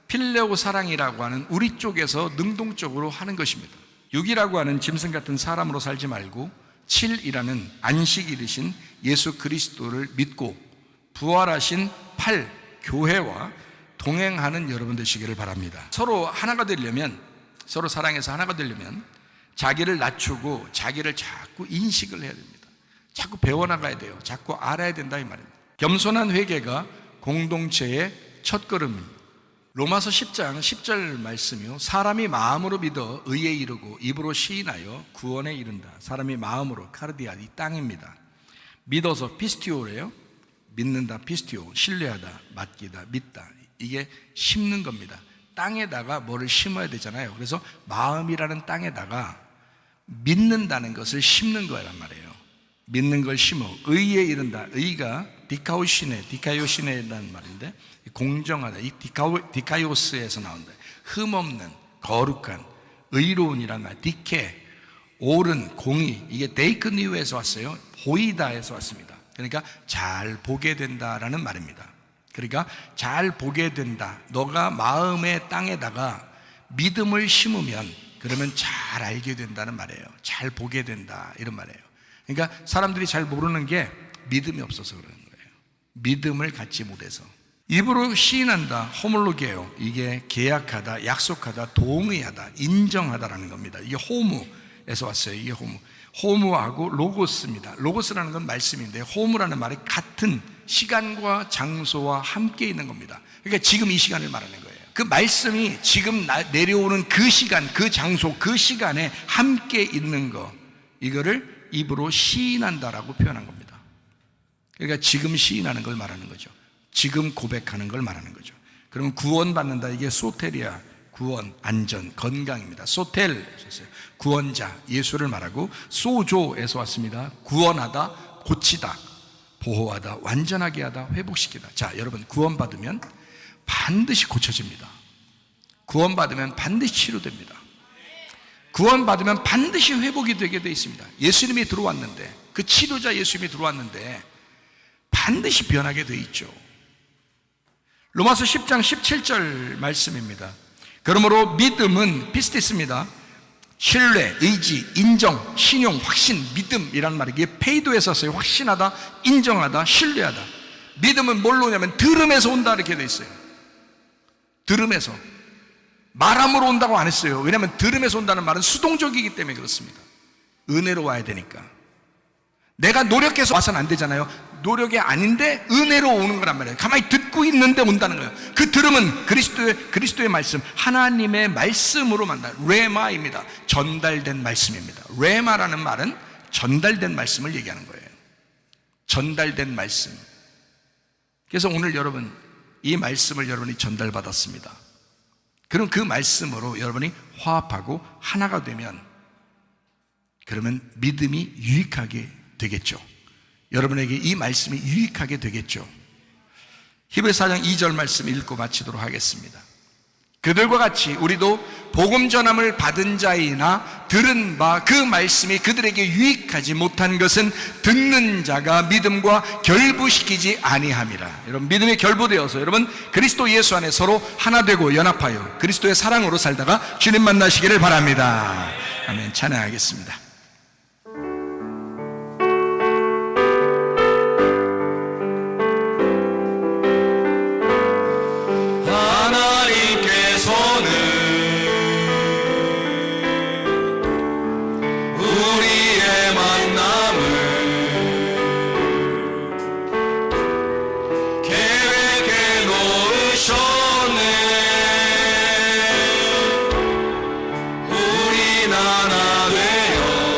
필레오 사랑이라고 하는 우리 쪽에서 능동적으로 하는 것입니다. 6이라고 하는 짐승 같은 사람으로 살지 말고 7이라는 안식이 되신 예수 그리스도를 믿고 부활하신 8, 교회와 동행하는 여러분 되시기를 바랍니다. 서로 하나가 되려면, 서로 사랑해서 하나가 되려면 자기를 낮추고 자기를 자꾸 인식을 해야 됩니다. 자꾸 배워나가야 돼요. 자꾸 알아야 된다 이 말입니다. 겸손한 회개가 공동체의 첫걸음입니다. 로마서 10장 10절 말씀이요. 사람이 마음으로 믿어 의에 이르고 입으로 시인하여 구원에 이른다. 사람이 마음으로, 카르디아, 이 땅입니다. 믿어서 피스티오래요. 믿는다, 피스티오, 신뢰하다, 맡기다, 믿다. 이게 심는 겁니다. 땅에다가 뭐를 심어야 되잖아요. 그래서 마음이라는 땅에다가 믿는다는 것을 심는 거란 말이에요. 믿는 걸 심어 의에 이른다. 의가 디카요시네라는 말인데, 공정하다. 이 디카요스에서 나온다. 흠없는, 거룩한, 의로운이란 말. 디케, 옳은, 공의. 이게 데이크니우에서 왔어요. 보이다에서 왔습니다. 그러니까 잘 보게 된다라는 말입니다. 그러니까 잘 보게 된다. 너가 마음의 땅에다가 믿음을 심으면 그러면 잘 알게 된다는 말이에요. 잘 보게 된다, 이런 말이에요. 그러니까 사람들이 잘 모르는 게 믿음이 없어서 그러는 거예요. 믿음을 갖지 못해서. 입으로 시인한다, 호물로게요. 이게 계약하다, 약속하다, 동의하다, 인정하다라는 겁니다. 이게 호무에서 왔어요. 이게 호무하고 로고스입니다. 로고스라는 건 말씀인데, 호무라는 말이 같은 시간과 장소와 함께 있는 겁니다. 그러니까 지금 이 시간을 말하는 거예요. 그 말씀이 지금 내려오는 그 시간, 그 장소, 그 시간에 함께 있는 거, 이거를 입으로 시인한다라고 표현한 겁니다. 그러니까 지금 시인하는 걸 말하는 거죠. 지금 고백하는 걸 말하는 거죠. 그러면 구원받는다, 이게 소테리아, 구원, 안전, 건강입니다. 소텔, 구원자, 예수를 말하고, 소조에서 왔습니다. 구원하다, 고치다, 보호하다, 완전하게 하다, 회복시키다. 자, 여러분, 구원받으면 반드시 고쳐집니다. 구원받으면 반드시 치료됩니다. 구원받으면 반드시 회복이 되게 되어 있습니다. 예수님이 들어왔는데, 그 치료자 예수님이 들어왔는데 반드시 변하게 되어 있죠. 로마서 10장 17절 말씀입니다. 그러므로 믿음은 피스티스입니다. 신뢰, 의지, 인정, 신용, 확신, 믿음이라는 말이, 이게 페이도에서 썼어요. 확신하다, 인정하다, 신뢰하다. 믿음은 뭘로 오냐면 들음에서 온다, 이렇게 되어 있어요. 들음에서. 말함으로 온다고 안 했어요. 왜냐하면 들음에서 온다는 말은 수동적이기 때문에 그렇습니다. 은혜로 와야 되니까. 내가 노력해서 와서는 안 되잖아요. 노력이 아닌데 은혜로 오는 거란 말이에요. 가만히 듣고 있는데 온다는 거예요. 그 들음은 그리스도의 말씀, 하나님의 말씀으로 만나, 레마입니다. 전달된 말씀입니다. 레마라는 말은 전달된 말씀을 얘기하는 거예요. 전달된 말씀. 그래서 오늘 여러분, 이 말씀을 여러분이 전달받았습니다. 그럼 그 말씀으로 여러분이 화합하고 하나가 되면, 그러면 믿음이 유익하게 되겠죠. 여러분에게 이 말씀이 유익하게 되겠죠. 히브리서 4장 2절 말씀 읽고 마치도록 하겠습니다. 그들과 같이 우리도 복음 전함을 받은 자이나 들은 바 그 말씀이 그들에게 유익하지 못한 것은 듣는 자가 믿음과 결부시키지 아니함이라. 여러분, 믿음이 결부되어서 여러분 그리스도 예수 안에 서로 하나 되고 연합하여 그리스도의 사랑으로 살다가 주님 만나시기를 바랍니다. 아멘. 찬양하겠습니다.
우리 하나 되어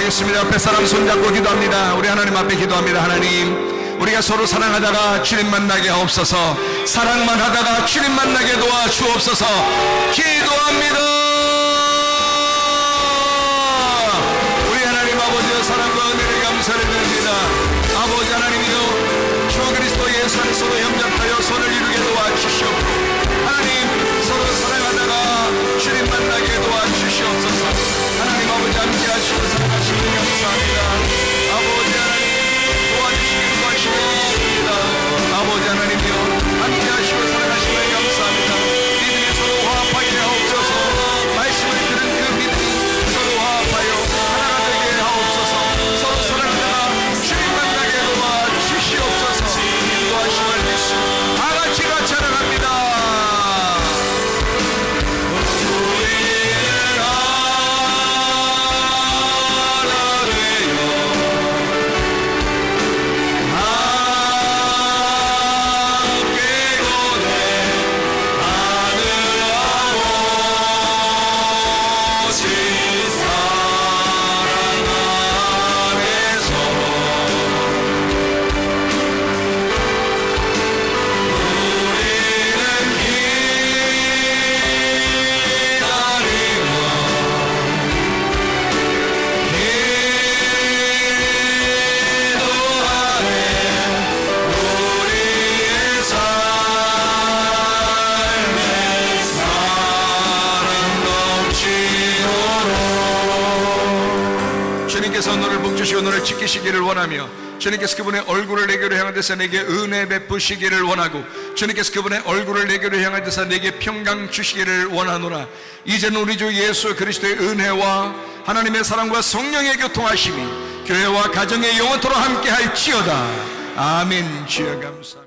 기도하겠습니다. 옆에 사람 손잡고 기도합니다. 우리 하나님 앞에 기도합니다. 하나님, 우리가 서로 사랑하다가 주님 만나게 하옵소서. 사랑만 하다가 주님 만나게 도와주옵소서. 기도합니다. 우리 하나님 아버지의 사랑과 은혜를 감사를 드립니다. 아버지 하나님이여, 주 그리스도 예수 안에서도 협력하여 손을 이루게 도와주시옵고, 하나님 서로 사랑하다가 주님 만나게 도와주시옵소서. 하나님 아버지 함께 하시고 사랑하시는 감사합니다. 아버지 하나님 도와주시기를 구하시옵니다. 아버지 하나님이여, 함께 하시고 사랑하시는 감사합니다. 믿음이 서로 화합하게 하옵소서. 말씀을 들은 그 믿음이 서로 화합하여 하나가 되게 하옵소서. 서로 사랑하다가 주님 만나게 도와주시옵소서. 인도하심을 믿습니다. 다 같이 찬양합니다. 주님께서 너를 복주시고 너를 지키시기를 원하며, 주님께서 그분의 얼굴을 내게로 향한 데서 내게 은혜 베푸시기를 원하고, 주님께서 그분의 얼굴을 내게로 향한 데서 내게 평강 주시기를 원하노라. 이제는 우리 주 예수 그리스도의 은혜와 하나님의 사랑과 성령의 교통하심이 교회와 가정에 영원토록 함께 할지어다. 아멘. 주여 감사합니다.